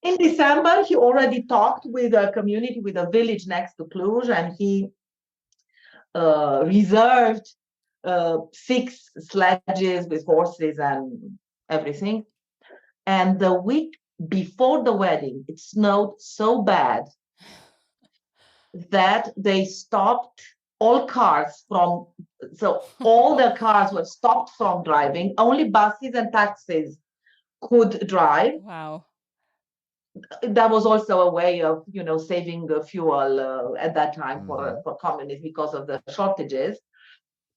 In December, he already talked with a community, with a village next to Cluj, and he reserved 6 sledges with horses and everything. And the week before the wedding, it snowed so bad that they stopped all cars all the cars were stopped from driving. Only buses and taxis could drive. Wow. That was also a way of, saving fuel at that time for communists because of the shortages.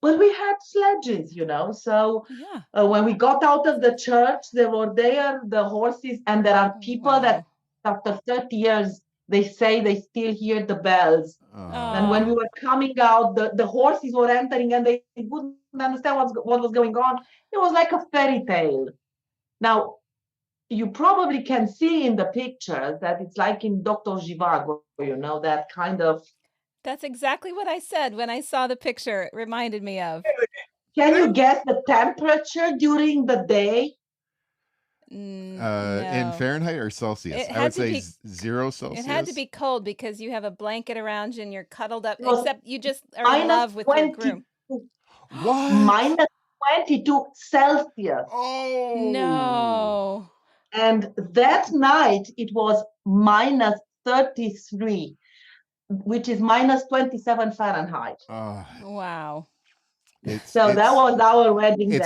But we had sledges, so when we got out of the church, there were the horses, and there are people that after 30 years, they say they still hear the bells. And when we were coming out, the horses were entering, and they wouldn't understand what was going on. It was like a fairy tale. Now, you probably can see in the pictures that it's like in Dr. Zhivago, that kind of... That's exactly what I said when I saw the picture. It reminded me of. Can you guess the temperature during the day? No. In Fahrenheit or Celsius? I would say 0 Celsius. It had to be cold because you have a blanket around you and you're cuddled up, Well, except you just are in love with your groom. What? Minus 22 Celsius. Oh. No. And that night, it was minus 33, which is minus 27 Fahrenheit. Wow. That was our wedding day.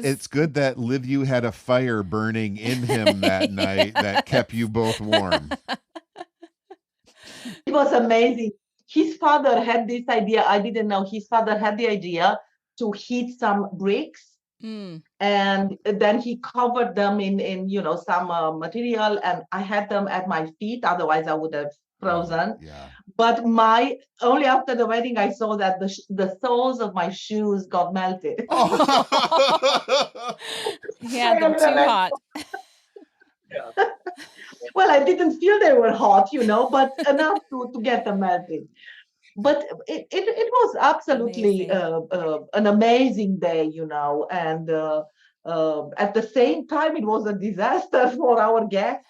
It's good that LIviu had a fire burning in him that night that kept you both warm. It was amazing. His father had this idea. I didn't know. His father had the idea to heat some bricks. And then he covered them in some material, and I had them at my feet. Otherwise, I would have frozen. But only after the wedding, I saw that the soles of my shoes got melted. Yeah, them too hot. Well, I didn't feel they were hot, but enough to get them melted. But it was absolutely an amazing day, and at the same time, it was a disaster for our guests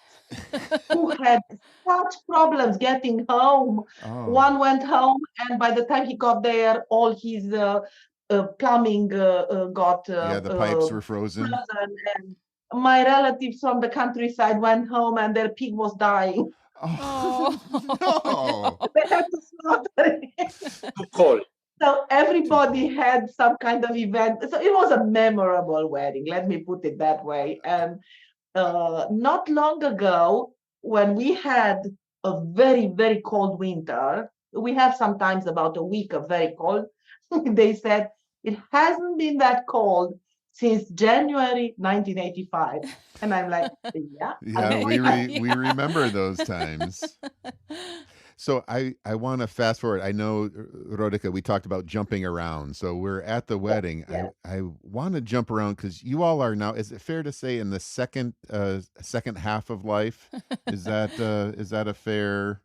who had such problems getting home. One went home, and by the time he got there, all his plumbing got... the pipes were frozen. And my relatives from the countryside went home, and their pig was dying. Oh, no. They had to slaughter it. So everybody had some kind of event. So it was a memorable wedding, let me put it that way. And not long ago, when we had a very, very cold winter, we have sometimes about a week of very cold, they said it hasn't been that cold since January 1985. And I'm like, yeah. Yeah, we remember those times. So I want to fast forward. I know, Rodica, we talked about jumping around. So we're at the wedding. Yeah. I want to jump around because you all are now. Is it fair to say in the second half of life? Is that a fair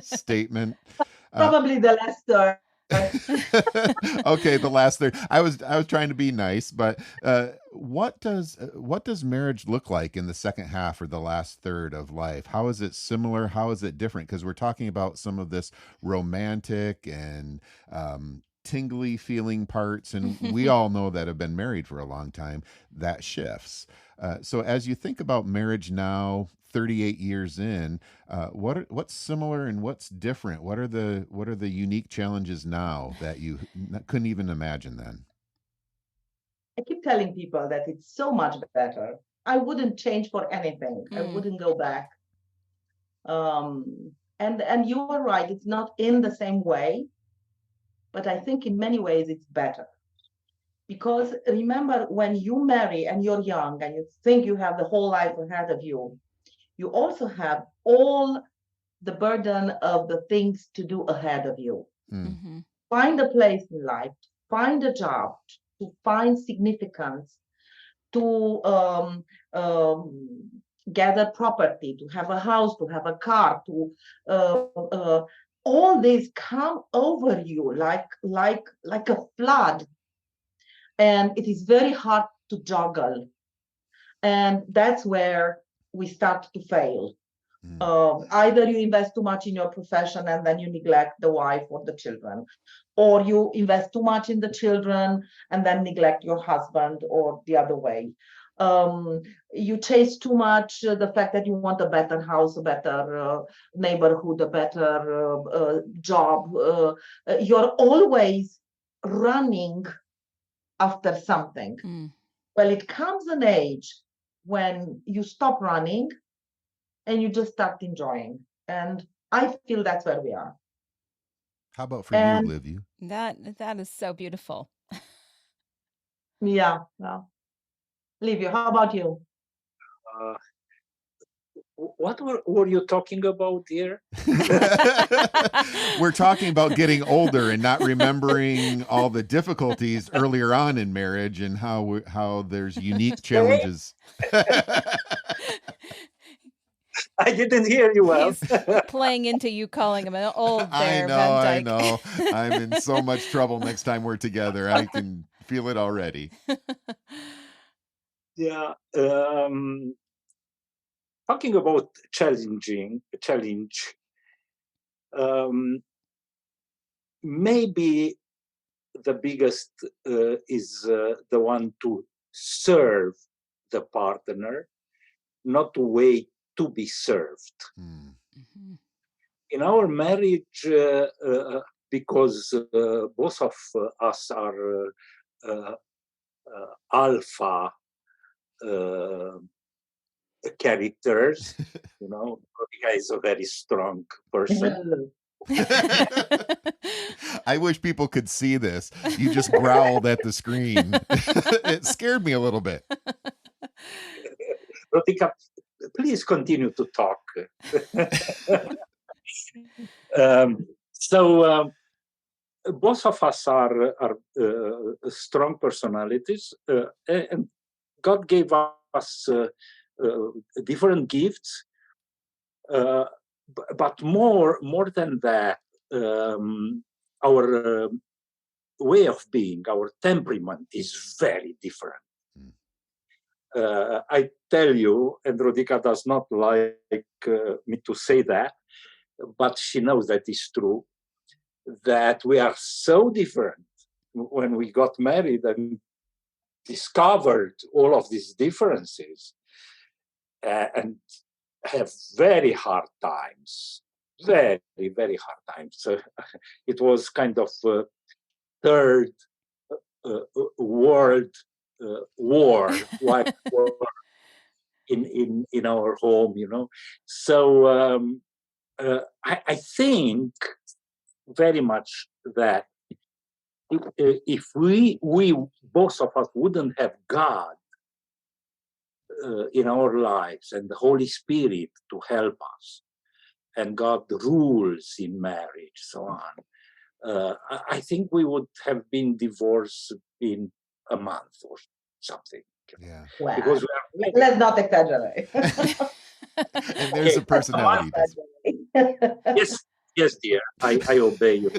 statement? Probably the last third. Okay, the last third. I was trying to be nice, but what does marriage look like in the second half or the last third of life? How is it similar? How is it different? Because we're talking about some of this romantic and tingly feeling parts, and we all know that have been married for a long time that shifts. So as you think about marriage now, 38 years in, what's similar and what's different? What are the unique challenges now that you couldn't even imagine then? I keep telling people that it's so much better. I wouldn't change for anything. I Mm. wouldn't go back. And you are right, it's not in the same way, but I think in many ways it's better. Because remember, when you marry and you're young and you think you have the whole life ahead of you, you also have all the burden of the things to do ahead of you. Mm-hmm. Find a place in life, find a job, to find significance, to gather property, to have a house, to have a car, to all these come over you like a flood, and it is very hard to juggle, and that's where we start to fail. Either you invest too much in your profession and then you neglect the wife or the children, or you invest too much in the children and then neglect your husband, or the other way. You chase too much the fact that you want a better house, a better neighborhood, a better job. You're always running after something. Mm. Well, it comes an age when you stop running and you just start enjoying. And I feel that's where we are. How about for you, And LIviu? That is so beautiful. yeah, well, LIviu, how about you? Uh, what were you talking about here? We're talking about getting older and not remembering all the difficulties earlier on in marriage and how there's unique challenges. I didn't hear you well. He's playing into you calling him an old I there, know, Van I Dyke. know. I'm in so much trouble next time we're together. I can feel it already. Yeah. Talking about challenge, maybe the biggest is the one to serve the partner, not to wait to be served. Mm-hmm. In our marriage, because both of us are alpha characters, Rodica is a very strong person. I wish people could see this. You just growled at the screen. It scared me a little bit. Rodica, please continue to talk. So both of us are strong personalities, and God gave us different gifts. But more than that, our way of being, our temperament is very different. I tell you, and Rodica does not like me to say that, but she knows that is true, that we are so different. When we got married and discovered all of these differences, and have very hard times, very, very hard times. It was kind of third world war, like war in our home, So I think very much that if we both of us wouldn't have God in our lives and the Holy Spirit to help us, and God rules in marriage, so on, I think we would have been divorced in a month or something. Yeah. Wow. Because we are Let's not exaggerate. And there's a personality. yes, dear, I obey you.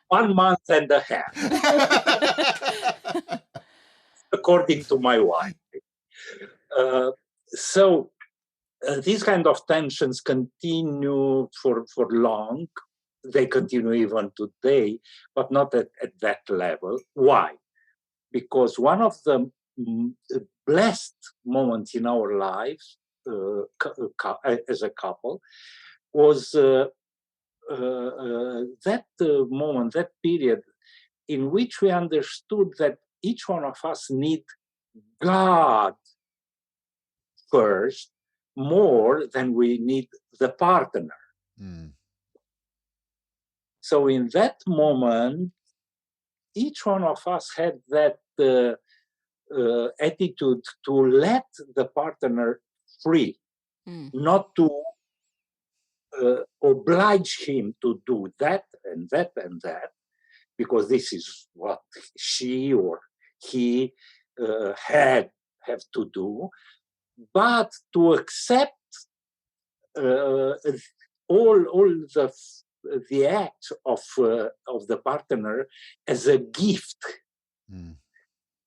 1 month and a half, according to my wife. So these kind of tensions continue for long. They continue even today, but not at that level. Why? Because one of the blessed moments in our lives as a couple was that moment, that period in which we understood that each one of us need God first more than we need the partner. Mm. So in that moment, each one of us had that attitude to let the partner free, not to oblige him to do that and that and that, because this is what she or he have to do, but to accept all the acts of the partner as a gift,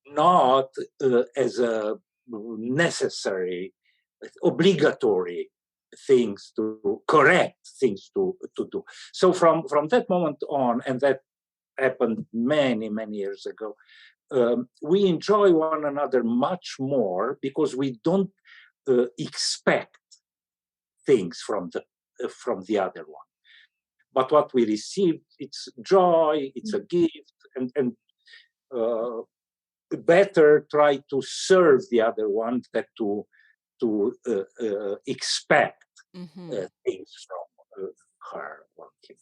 not as a necessary, obligatory things to correct things to do. So from that moment on, and that happened many years ago, we enjoy one another much more because we don't expect things from the other one. But what we receive, it's joy, it's a gift, and better try to serve the other one than to expect things from her or him.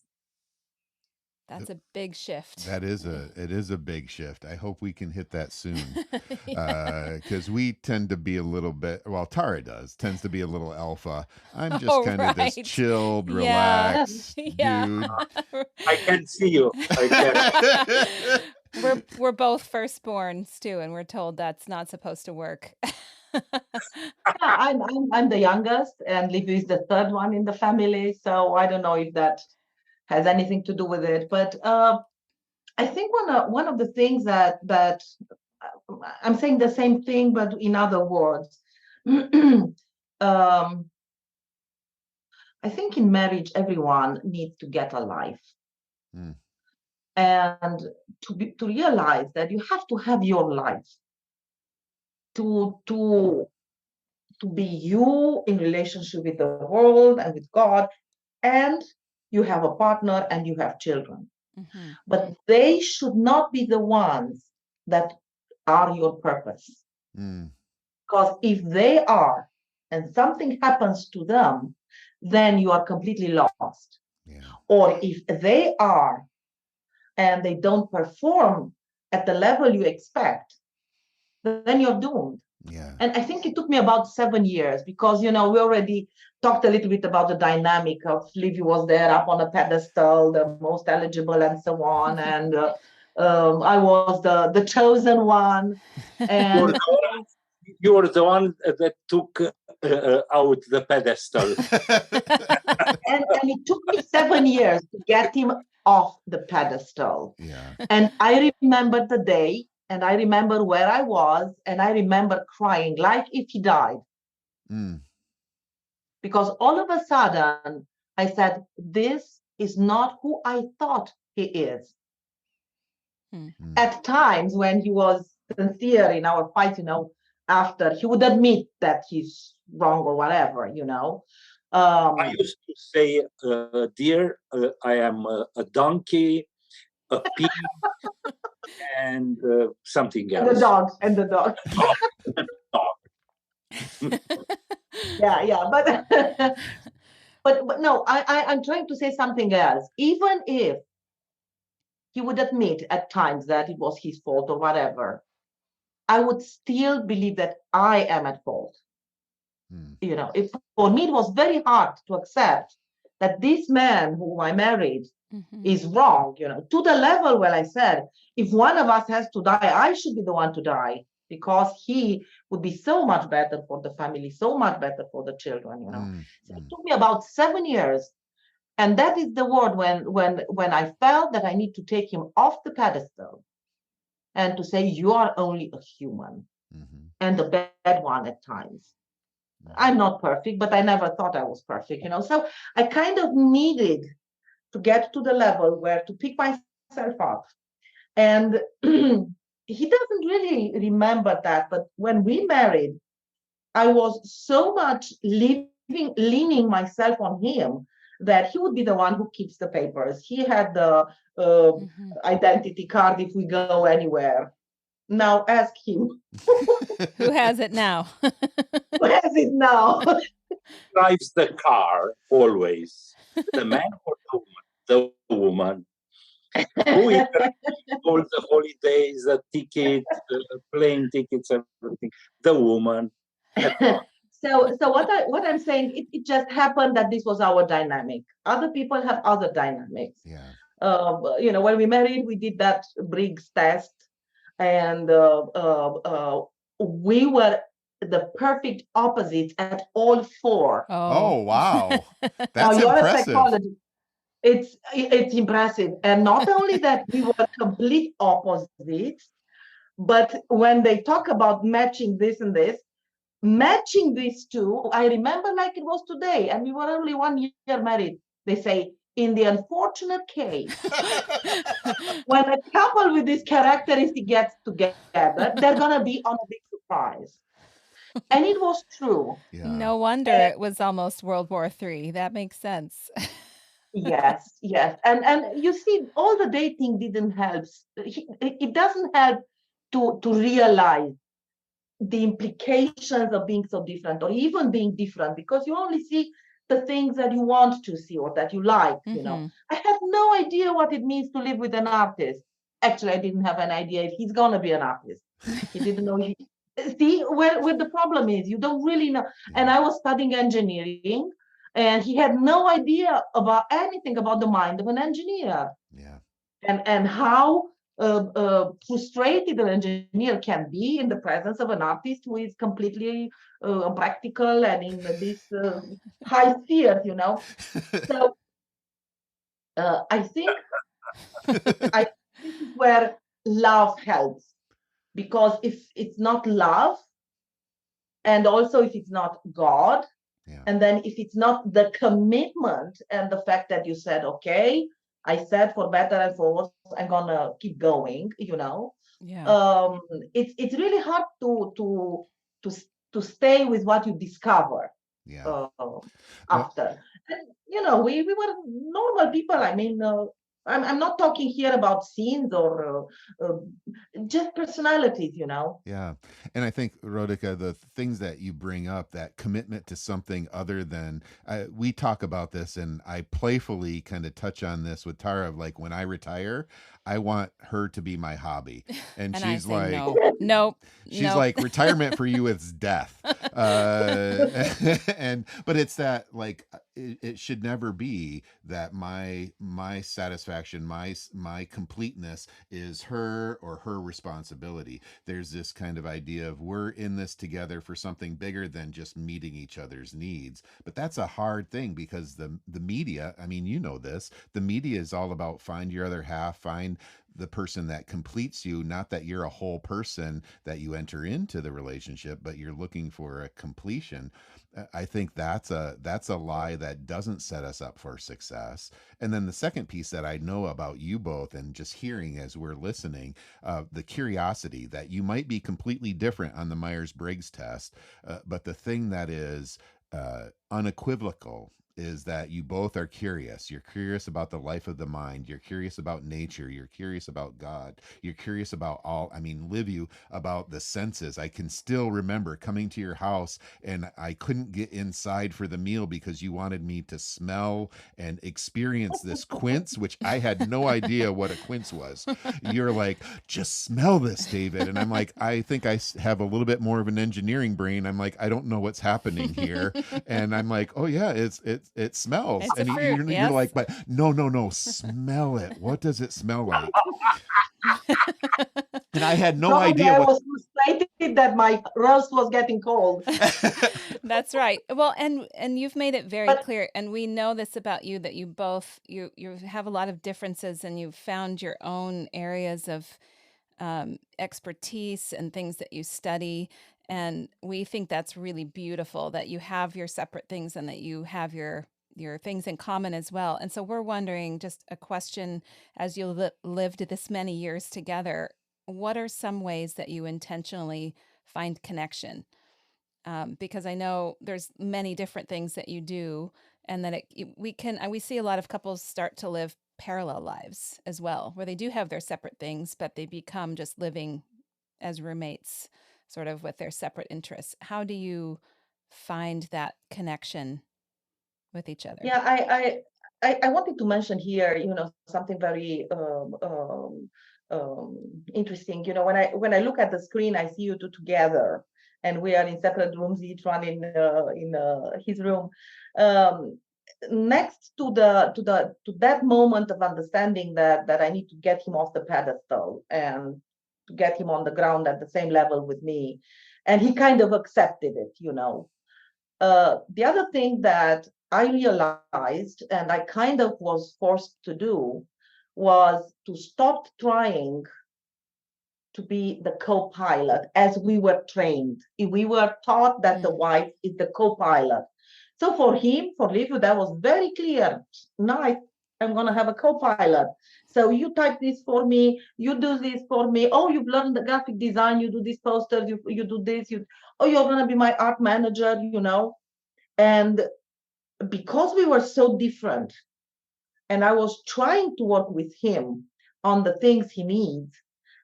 That's a big shift. It is a big shift. I hope we can hit that soon. Because we tend to be a little bit, well, Tara tends to be a little alpha. I'm just kind of this chilled, relaxed dude. I can see you. I can. We're both firstborns too, and we're told that's not supposed to work. I'm the youngest, and LIviu is the third one in the family. So I don't know if that has anything to do with it, but I think one of the things that I'm saying the same thing, but in other words. I think in marriage, everyone needs to get a life, and to realize that you have to have your life to be you in relationship with the world and with God, and you have a partner and you have children. But they should not be the ones that are your purpose. Because if they are, and something happens to them, then you are completely lost. Or if they are, and they don't perform at the level you expect, then you're doomed. And I think it took me about 7 years because, we already talked a little bit about the dynamic of LIviu was there up on a pedestal, the most eligible and so on. And I was the chosen one. And you were the one that took out the pedestal. and it took me 7 years to get him off the pedestal. And I remember the day, and I remember where I was, and I remember crying like if he died. Because all of a sudden, I said, this is not who I thought he is. At times when he was sincere in our fight, after he would admit that he's wrong or whatever, I used to say, dear, I am a donkey, a pig, and something else. And the dog. Yeah, but no, I'm trying to say something else. Even if he would admit at times that it was his fault or whatever, I would still believe that I am at fault. Mm. For me, it was very hard to accept that this man whom I married is wrong, to the level where I said, if one of us has to die, I should be the one to die, because he would be so much better for the family, so much better for the children, So it took me about 7 years. And that is the word when I felt that I need to take him off the pedestal and to say, you are only a human and a bad one at times. I'm not perfect, but I never thought I was perfect, So I kind of needed to get to the level where to pick myself up. And he doesn't really remember that, but when we married, I was so much leaning myself on him that he would be the one who keeps the papers. He had the identity card if we go anywhere. Now ask him. Who has it now? Who has it now? Drives the car always. The man or the woman? Who is all the holidays, the ticket, the plane tickets, everything? The woman. So what I'm saying, it just happened that this was our dynamic. Other people have other dynamics. Yeah. When we married, we did that Briggs test, and we were the perfect opposites at all four. Oh, wow. Now That's you're a impressive. psychologist. It's impressive, and not only that, we were complete opposites, but when they talk about matching this and this, matching these two, I remember like it was today, and we were only 1 year married. They say, in the unfortunate case, when a couple with this characteristic gets together, they're going to be on a big surprise. And it was true. Yeah. No wonder it was almost World War III. That makes sense. Yes. And you see, all the dating didn't help. It doesn't help to realize the implications of being so different, or even being different, because you only see the things that you want to see or that you like. I had no idea what it means to live with an artist. Actually, I didn't have an idea if he's gonna be an artist. He didn't know. See where the problem is, you don't really know. And I was studying engineering, and he had no idea about anything about the mind of an engineer. Yeah. And how frustrated an engineer can be in the presence of an artist who is completely practical and in this high spheres, So I think this is where love helps, because if it's not love, and also if it's not God, and then if it's not the commitment and the fact that you said, okay, I said for better and for worse, I'm gonna keep going, Yeah. It's really hard to stay with what you discover after. And we were normal people. I mean, I'm not talking here about scenes or just personalities, Yeah. And I think, Rodica, the things that you bring up, that commitment to something other than, we talk about this, and I playfully kind of touch on this with Tara of like, when I retire, I want her to be my hobby. And she's like, nope. She's like, retirement for you is death. But it's that, like, it should never be that my satisfaction, my completeness is her or her responsibility. There's this kind of idea of we're in this together for something bigger than just meeting each other's needs. But that's a hard thing, because the media, I mean, this, the media is all about find your other half, find the person that completes you, not that you're a whole person that you enter into the relationship, but you're looking for a completion. I think that's a lie that doesn't set us up for success. And then the second piece that I know about you both, and just hearing as we're listening, the curiosity that you might be completely different on the Myers-Briggs test, but the thing that is unequivocal is that you both are curious. You're curious about the life of the mind. You're curious about nature. You're curious about God. You're curious about LIviu, about the senses. I can still remember coming to your house and I couldn't get inside for the meal because you wanted me to smell and experience this quince, which I had no idea what a quince was. You're like, just smell this, David. And I'm like, I think I have a little bit more of an engineering brain. I'm like, I don't know what's happening here. And I'm like, oh yeah, it smells. It's a And fruit, you're yes. like, but no, smell it. What does it smell like? And I had no Probably idea I what. was frustrated that my roast was getting cold. That's right. Well, and you've made it very But clear, and we know this about you, that you both you have a lot of differences, and you've found your own areas of expertise and things that you study. And we think that's really beautiful that you have your separate things and that you have your things in common as well. And so we're wondering, just a question, as you lived this many years together, what are some ways that you intentionally find connection? Because I know there's many different things that you do, and that we see a lot of couples start to live parallel lives as well, where they do have their separate things, but they become just living as roommates, sort of with their separate interests. How do you find that connection with each other? yeah, I wanted to mention here, something very interesting. When I look at the screen, I see you two together, and we are in separate rooms, each one in his room. Um, Next to that moment of understanding that I need to get him off the pedestal and to get him on the ground at the same level with me, and he kind of accepted it. The other thing that I realized, and I kind of was forced to do, was to stop trying to be the co-pilot as we were trained. We were taught that the wife is the co-pilot. So for him, for LIviu, that was very clear. Now I'm going to have a co-pilot. So you type this for me, you do this for me. Oh, you've learned the graphic design, you do this poster, you do this. You're going to be my art manager. And because we were so different, and I was trying to work with him on the things he needs,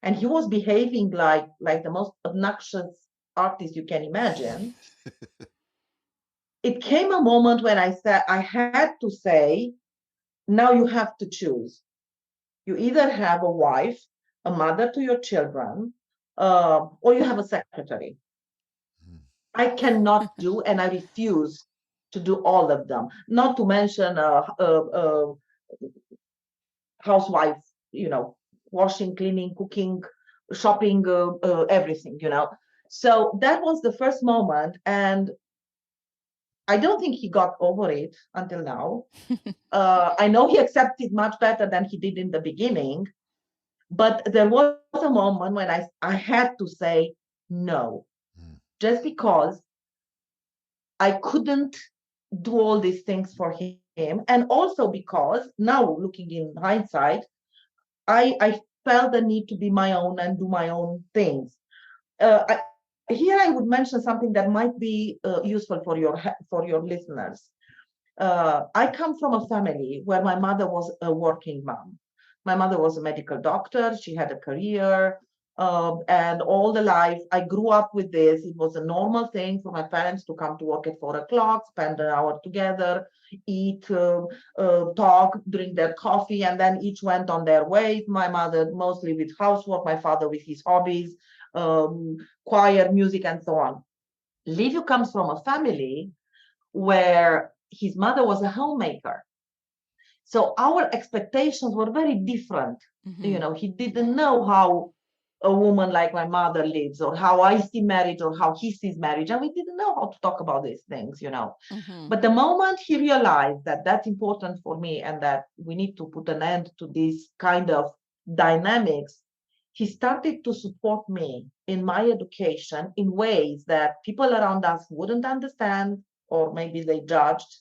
and he was behaving like the most obnoxious artist you can imagine. It came a moment when I had to say, now you have to choose. You either have a wife, a mother to your children, or you have a secretary. I cannot do, and I refuse to do all of them. Not to mention housewife, washing, cleaning, cooking, shopping, everything. So that was the first moment, and I don't think he got over it until now. I know he accepted much better than he did in the beginning, but there was a moment when I had to say no, just because I couldn't do all these things for him. And also because now, looking in hindsight, I felt the need to be my own and do my own things. Here I would mention something that might be useful for your listeners. I come from a family where my mother was a working mom. My mother was a medical doctor. She had a career. And all the life, I grew up with this. It was a normal thing for my parents to come to work at 4 o'clock, spend an hour together, eat, talk, drink their coffee, and then each went on their way. My mother mostly with housework, my father with his hobbies, choir, music, and so on. LIviu comes from a family where his mother was a homemaker. So our expectations were very different. He didn't know how a woman like my mother lives, or how I see marriage, or how he sees marriage. And we didn't know how to talk about these things. But the moment he realized that that's important for me and that we need to put an end to this kind of dynamics, he started to support me in my education in ways that people around us wouldn't understand, or maybe they judged.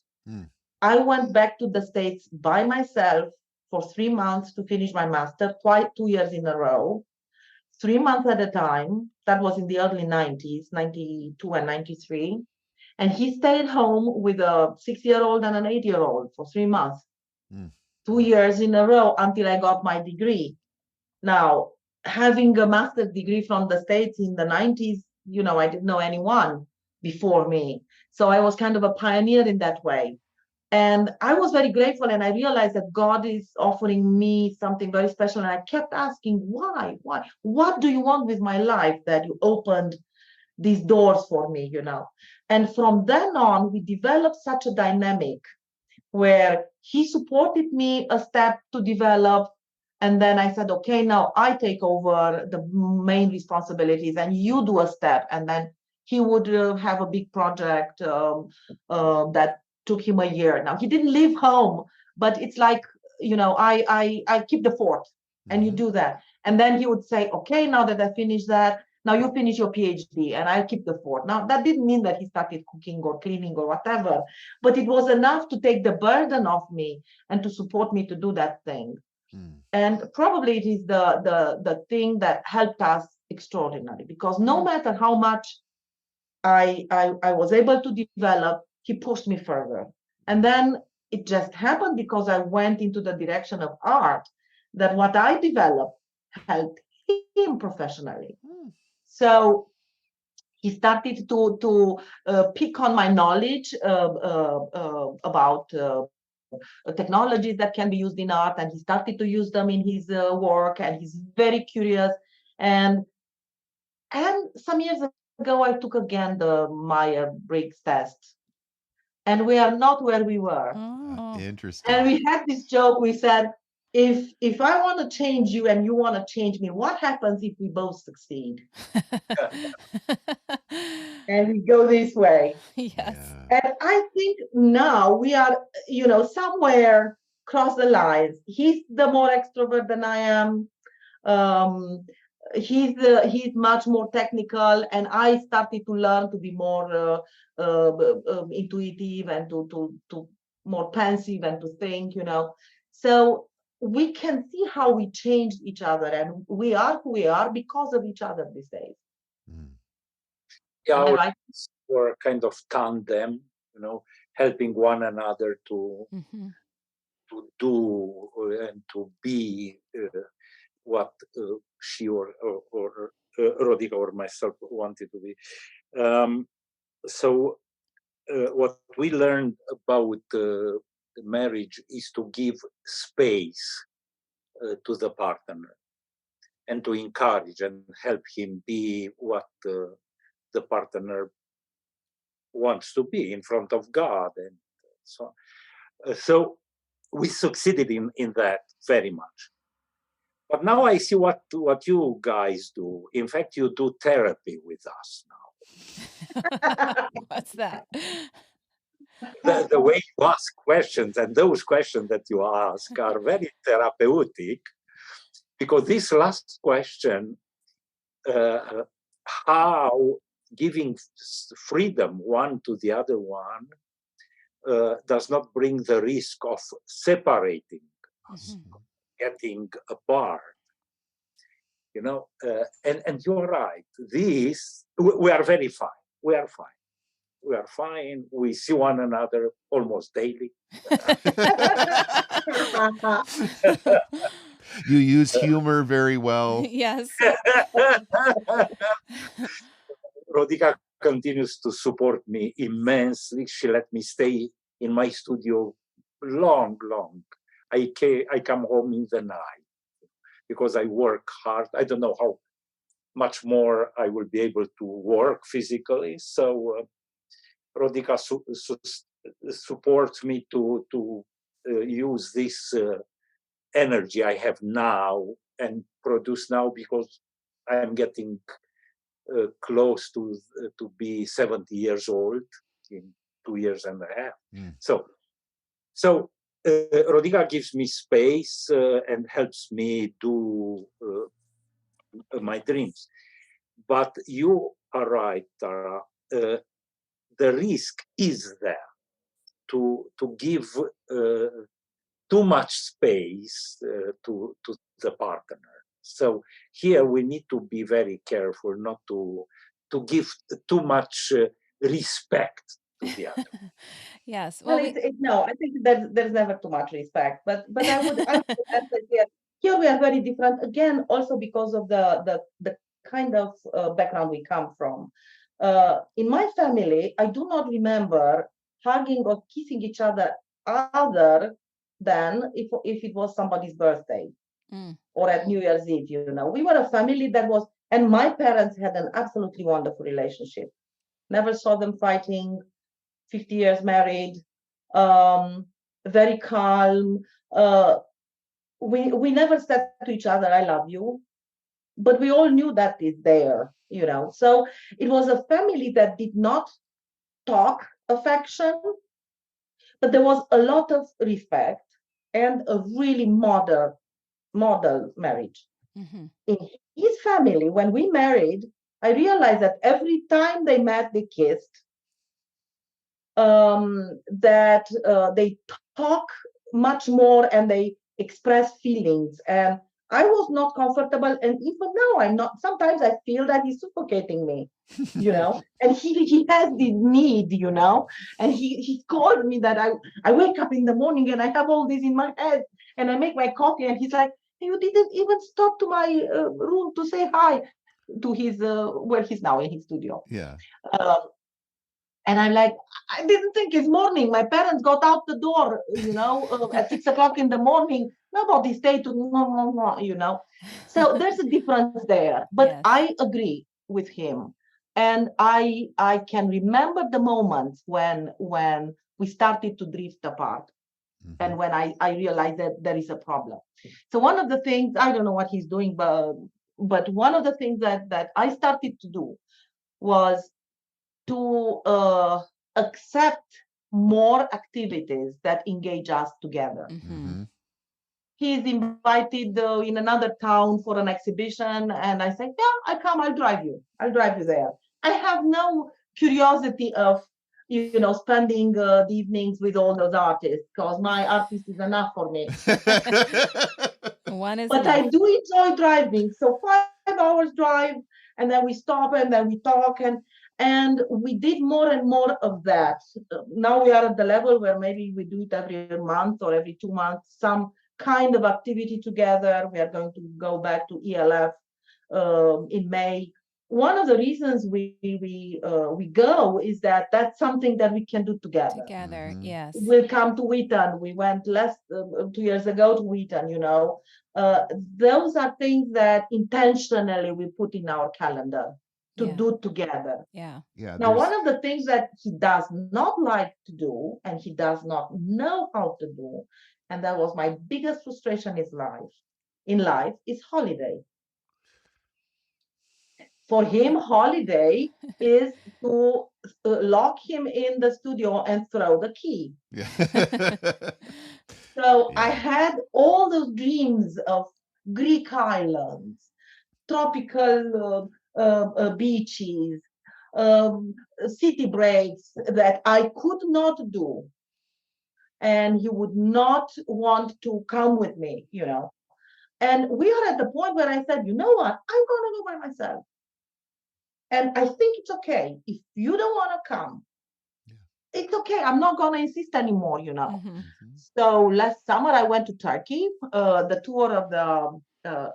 I went back to the States by myself for 3 months to finish my master, quite 2 years in a row, 3 months at a time. That was in the early 90s, 92 and 93. And he stayed home with a 6-year-old and an 8-year-old for 3 months, 2 years in a row until I got my degree. Now, having a master's degree from the States in the 90s, I didn't know anyone before me. So I was kind of a pioneer in that way. And I was very grateful, and I realized that God is offering me something very special. And I kept asking, why? What do you want with my life that you opened these doors for me, And from then on, we developed such a dynamic where he supported me a step to develop. And then I said, okay, now I take over the main responsibilities and you do a step. And then he would have a big project that took him a year. Now, he didn't leave home, but it's like, I keep the fort and you do that. And then he would say, okay, now that I finished that, now you finish your PhD and I keep the fort. Now, that didn't mean that he started cooking or cleaning or whatever, but it was enough to take the burden off me and to support me to do that thing. And probably it is the thing that helped us extraordinarily, because no matter how much I was able to develop, he pushed me further. And then it just happened because I went into the direction of art, that what I developed helped him professionally. So he started to pick on my knowledge about technologies that can be used in art, and he started to use them in his work, and he's very curious. And some years ago, I took again the Myers-Briggs test, and we are not where we were. Interesting. And we had this joke. We said, if I want to change you and you want to change me, what happens if we both succeed? And we go this way. Yes. And I think now we are, somewhere cross the lines. He's the more extrovert than I am. He's much more technical, and I started to learn to be more intuitive and to more pensive and to think, So we can see how we changed each other, and we are who we are because of each other these days. Yeah, right? We're kind of tandem, helping one another to do and to be what she or Rodica or myself wanted to be. So what we learned about marriage is to give space to the partner and to encourage and help him be what the partner wants to be in front of God, and so on. So we succeeded in that very much. But now I see what you guys do. In fact, you do therapy with us now. What's that? The way you ask questions, and those questions that you ask are very therapeutic, because this last question, how giving freedom one to the other one does not bring the risk of separating us, getting apart. And you're right. We are very fine. We are fine. We are fine. We see one another almost daily. You use humor very well. Yes. Rodica continues to support me immensely. She let me stay in my studio long. I come home in the night because I work hard. I don't know how much more I will be able to work physically. So Rodica supports me to use this energy I have now and produce now, because I am getting close to be 70 years old in 2 years and a half. So Rodica gives me space and helps me do my dreams. But you are right, Tara. The risk is there to give too much space to the partner. So here we need to be very careful not to give too much respect to the other. Yes. Well, Well, we, no, I think there's never too much respect, but I would answer here. Here we are very different again, also because of the kind of background we come from. In my family, I do not remember hugging or kissing each other than if it was somebody's birthday mm, or at New Year's Eve. We were a family that was, and my parents had an absolutely wonderful relationship. Never saw them fighting. 50 years married, very calm. We never said to each other, I love you, but we all knew that is there. So it was a family that did not talk affection, but there was a lot of respect and a really model marriage. mhm, In his family, when we married, I realized that every time they met, they kissed, that they talk much more and they express feelings. And I was not comfortable. And even now, I'm not. Sometimes I feel that he's suffocating me. And he has this need. And he called me that I wake up in the morning and I have all this in my head and I make my coffee. And he's like, you didn't even stop to my room to say hi to his, where he's now in his studio. Yeah. Um, and I'm like, I didn't think it's morning. My parents got out the door, at 6 o'clock in the morning. Nobody stayed to no. So there's a difference there. But yes. I agree with him. And I can remember the moments when we started to drift apart Mhm. and when I realized that there is a problem. So one of the things, I don't know what he's doing, but one of the things that I started to do was to accept more activities that engage us together. Mhm. Mhm. He's invited in another town for an exhibition, and I said, "Yeah, I come. I'll drive you. I'll drive you there." I have no curiosity of spending the evenings with all those artists because my artist is enough for me. One is But enough. I do enjoy driving. So 5 hours drive, and then we stop and then we talk and we did more and more of that. Now we are at the level where maybe we do it every month or every 2 months, some kind of activity together. We are going to go back to ELF in May. One of the reasons we go is that that's something that we can do together. Together, Mhm. yes. We'll come to Wheaton. We went 2 years ago to Wheaton. Those are things that intentionally we put in our calendar to Yeah. do together. Yeah. Yeah. Now, one There's of the things that he does not like to do and he does not know how to do, and that was my biggest frustration in life, is holiday. For him, holiday is to lock him in the studio and throw the key. yeah. So I Yeah. had all those dreams of Greek islands, tropical beaches, city breaks that I could not do. And he would not want to come with me. And we are at the point where I said, you know what? I'm going to go by myself. And I think it's okay. If you don't want to come, Yeah. it's okay. I'm not going to insist anymore. Mhm. Mhm. So last summer I went to Turkey, the tour of the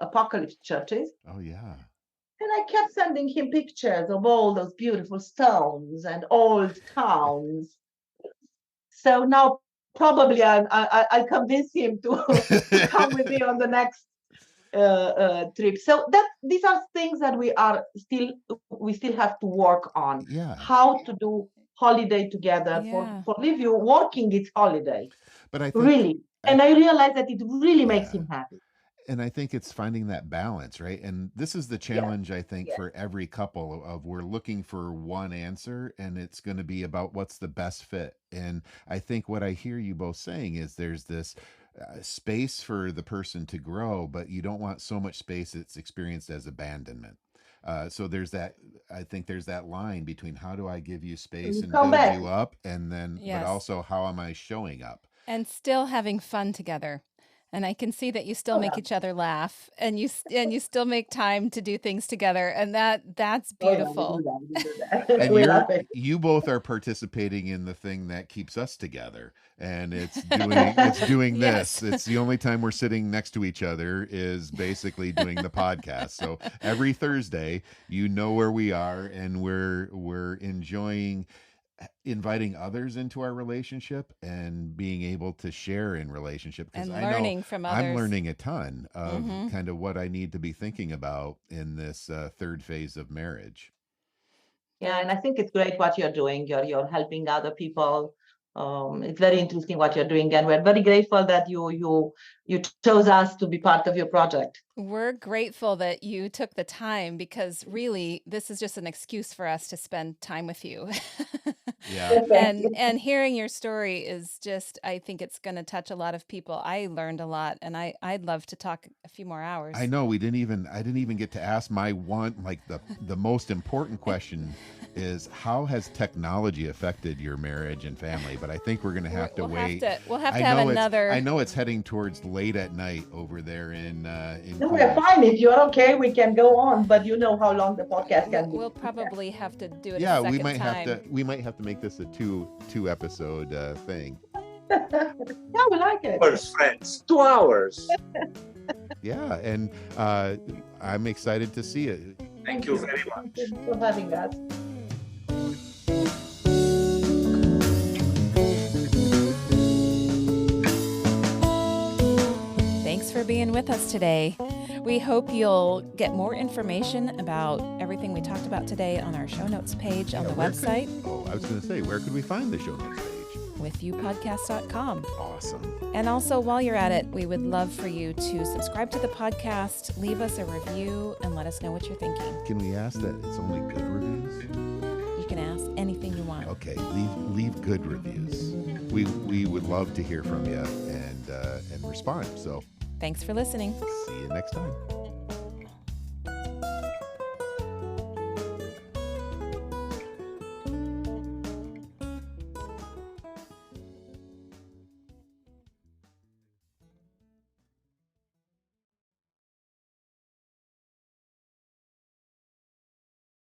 apocalypse churches, Oh yeah. and I kept sending him pictures of all those beautiful stones and old towns. So now probably I'll convince him to come with me on the next trip. So these are things that we still have to work on. Yeah. How to do holiday together. Yeah. For LIviu, working is holiday. But I think Really. And I realize that it really makes yeah. him happy. And I think it's finding that balance, right? And this is the Yes. challenge, I think, Yes. for every couple of we're looking for one answer and it's going to be about what's the best fit. And I think what I hear you both saying is there's this space for the person to grow, but you don't want so much space that's experienced as abandonment. So there's that, I think there's that line between how do I give you space You and come build back. you up, and then, but Yes. also how am I showing up? And still having fun together. And I can see that you still Oh, make yeah. each other laugh, and you still make time to do things together, and that's Oh, yeah, beautiful. we do that. And We love it. you both are participating in the thing that keeps us together, and it's doing Yes. this. It's the only time we're sitting next to each other is basically doing the podcast. So every Thursday, you know where we are, and we're enjoying inviting others into our relationship and being able to share in relationship, because And I know learning from I'm others. learning a ton of Mhm. kind of what I need to be thinking about in this third phase of marriage. Yeah, and I think it's great what you're doing. You're helping other people. It's very interesting what you're doing, and we're very grateful that you chose us to be part of your project. We're grateful that you took the time, because really this is just an excuse for us to spend time with you. Yeah. And hearing your story is just, I think it's going to touch a lot of people. I learned a lot, and I'd love to talk a few more hours. I know I didn't even get to ask my one, like the most important question is, how has technology affected your marriage and family? But I think we're going to have to wait. We'll have I to have know another. I know it's heading towards late at night over there in No, we're Cluj. fine. If you're okay, we can go on, but you know how long the podcast can be. We'll probably have to do it Yeah, a second we might time. have to make this a two episode thing. Yeah, we like it. Hours, friends, 2 hours. Yeah, and I'm excited to see it. Thank you very much. Thank you for having us. Thanks for being with us today. We hope you'll get more information about everything we talked about today on our show notes page on the website, I was going to say, where could we find the show notes page? withyoupodcast.com. Awesome. And also, while you're at it, we would love for you to subscribe to the podcast, leave us a review, and let us know what you're thinking. Can we ask that it's only good reviews? You can ask anything you want. Okay, leave good reviews. We would love to hear from you and respond. So Thanks for listening. see you next time.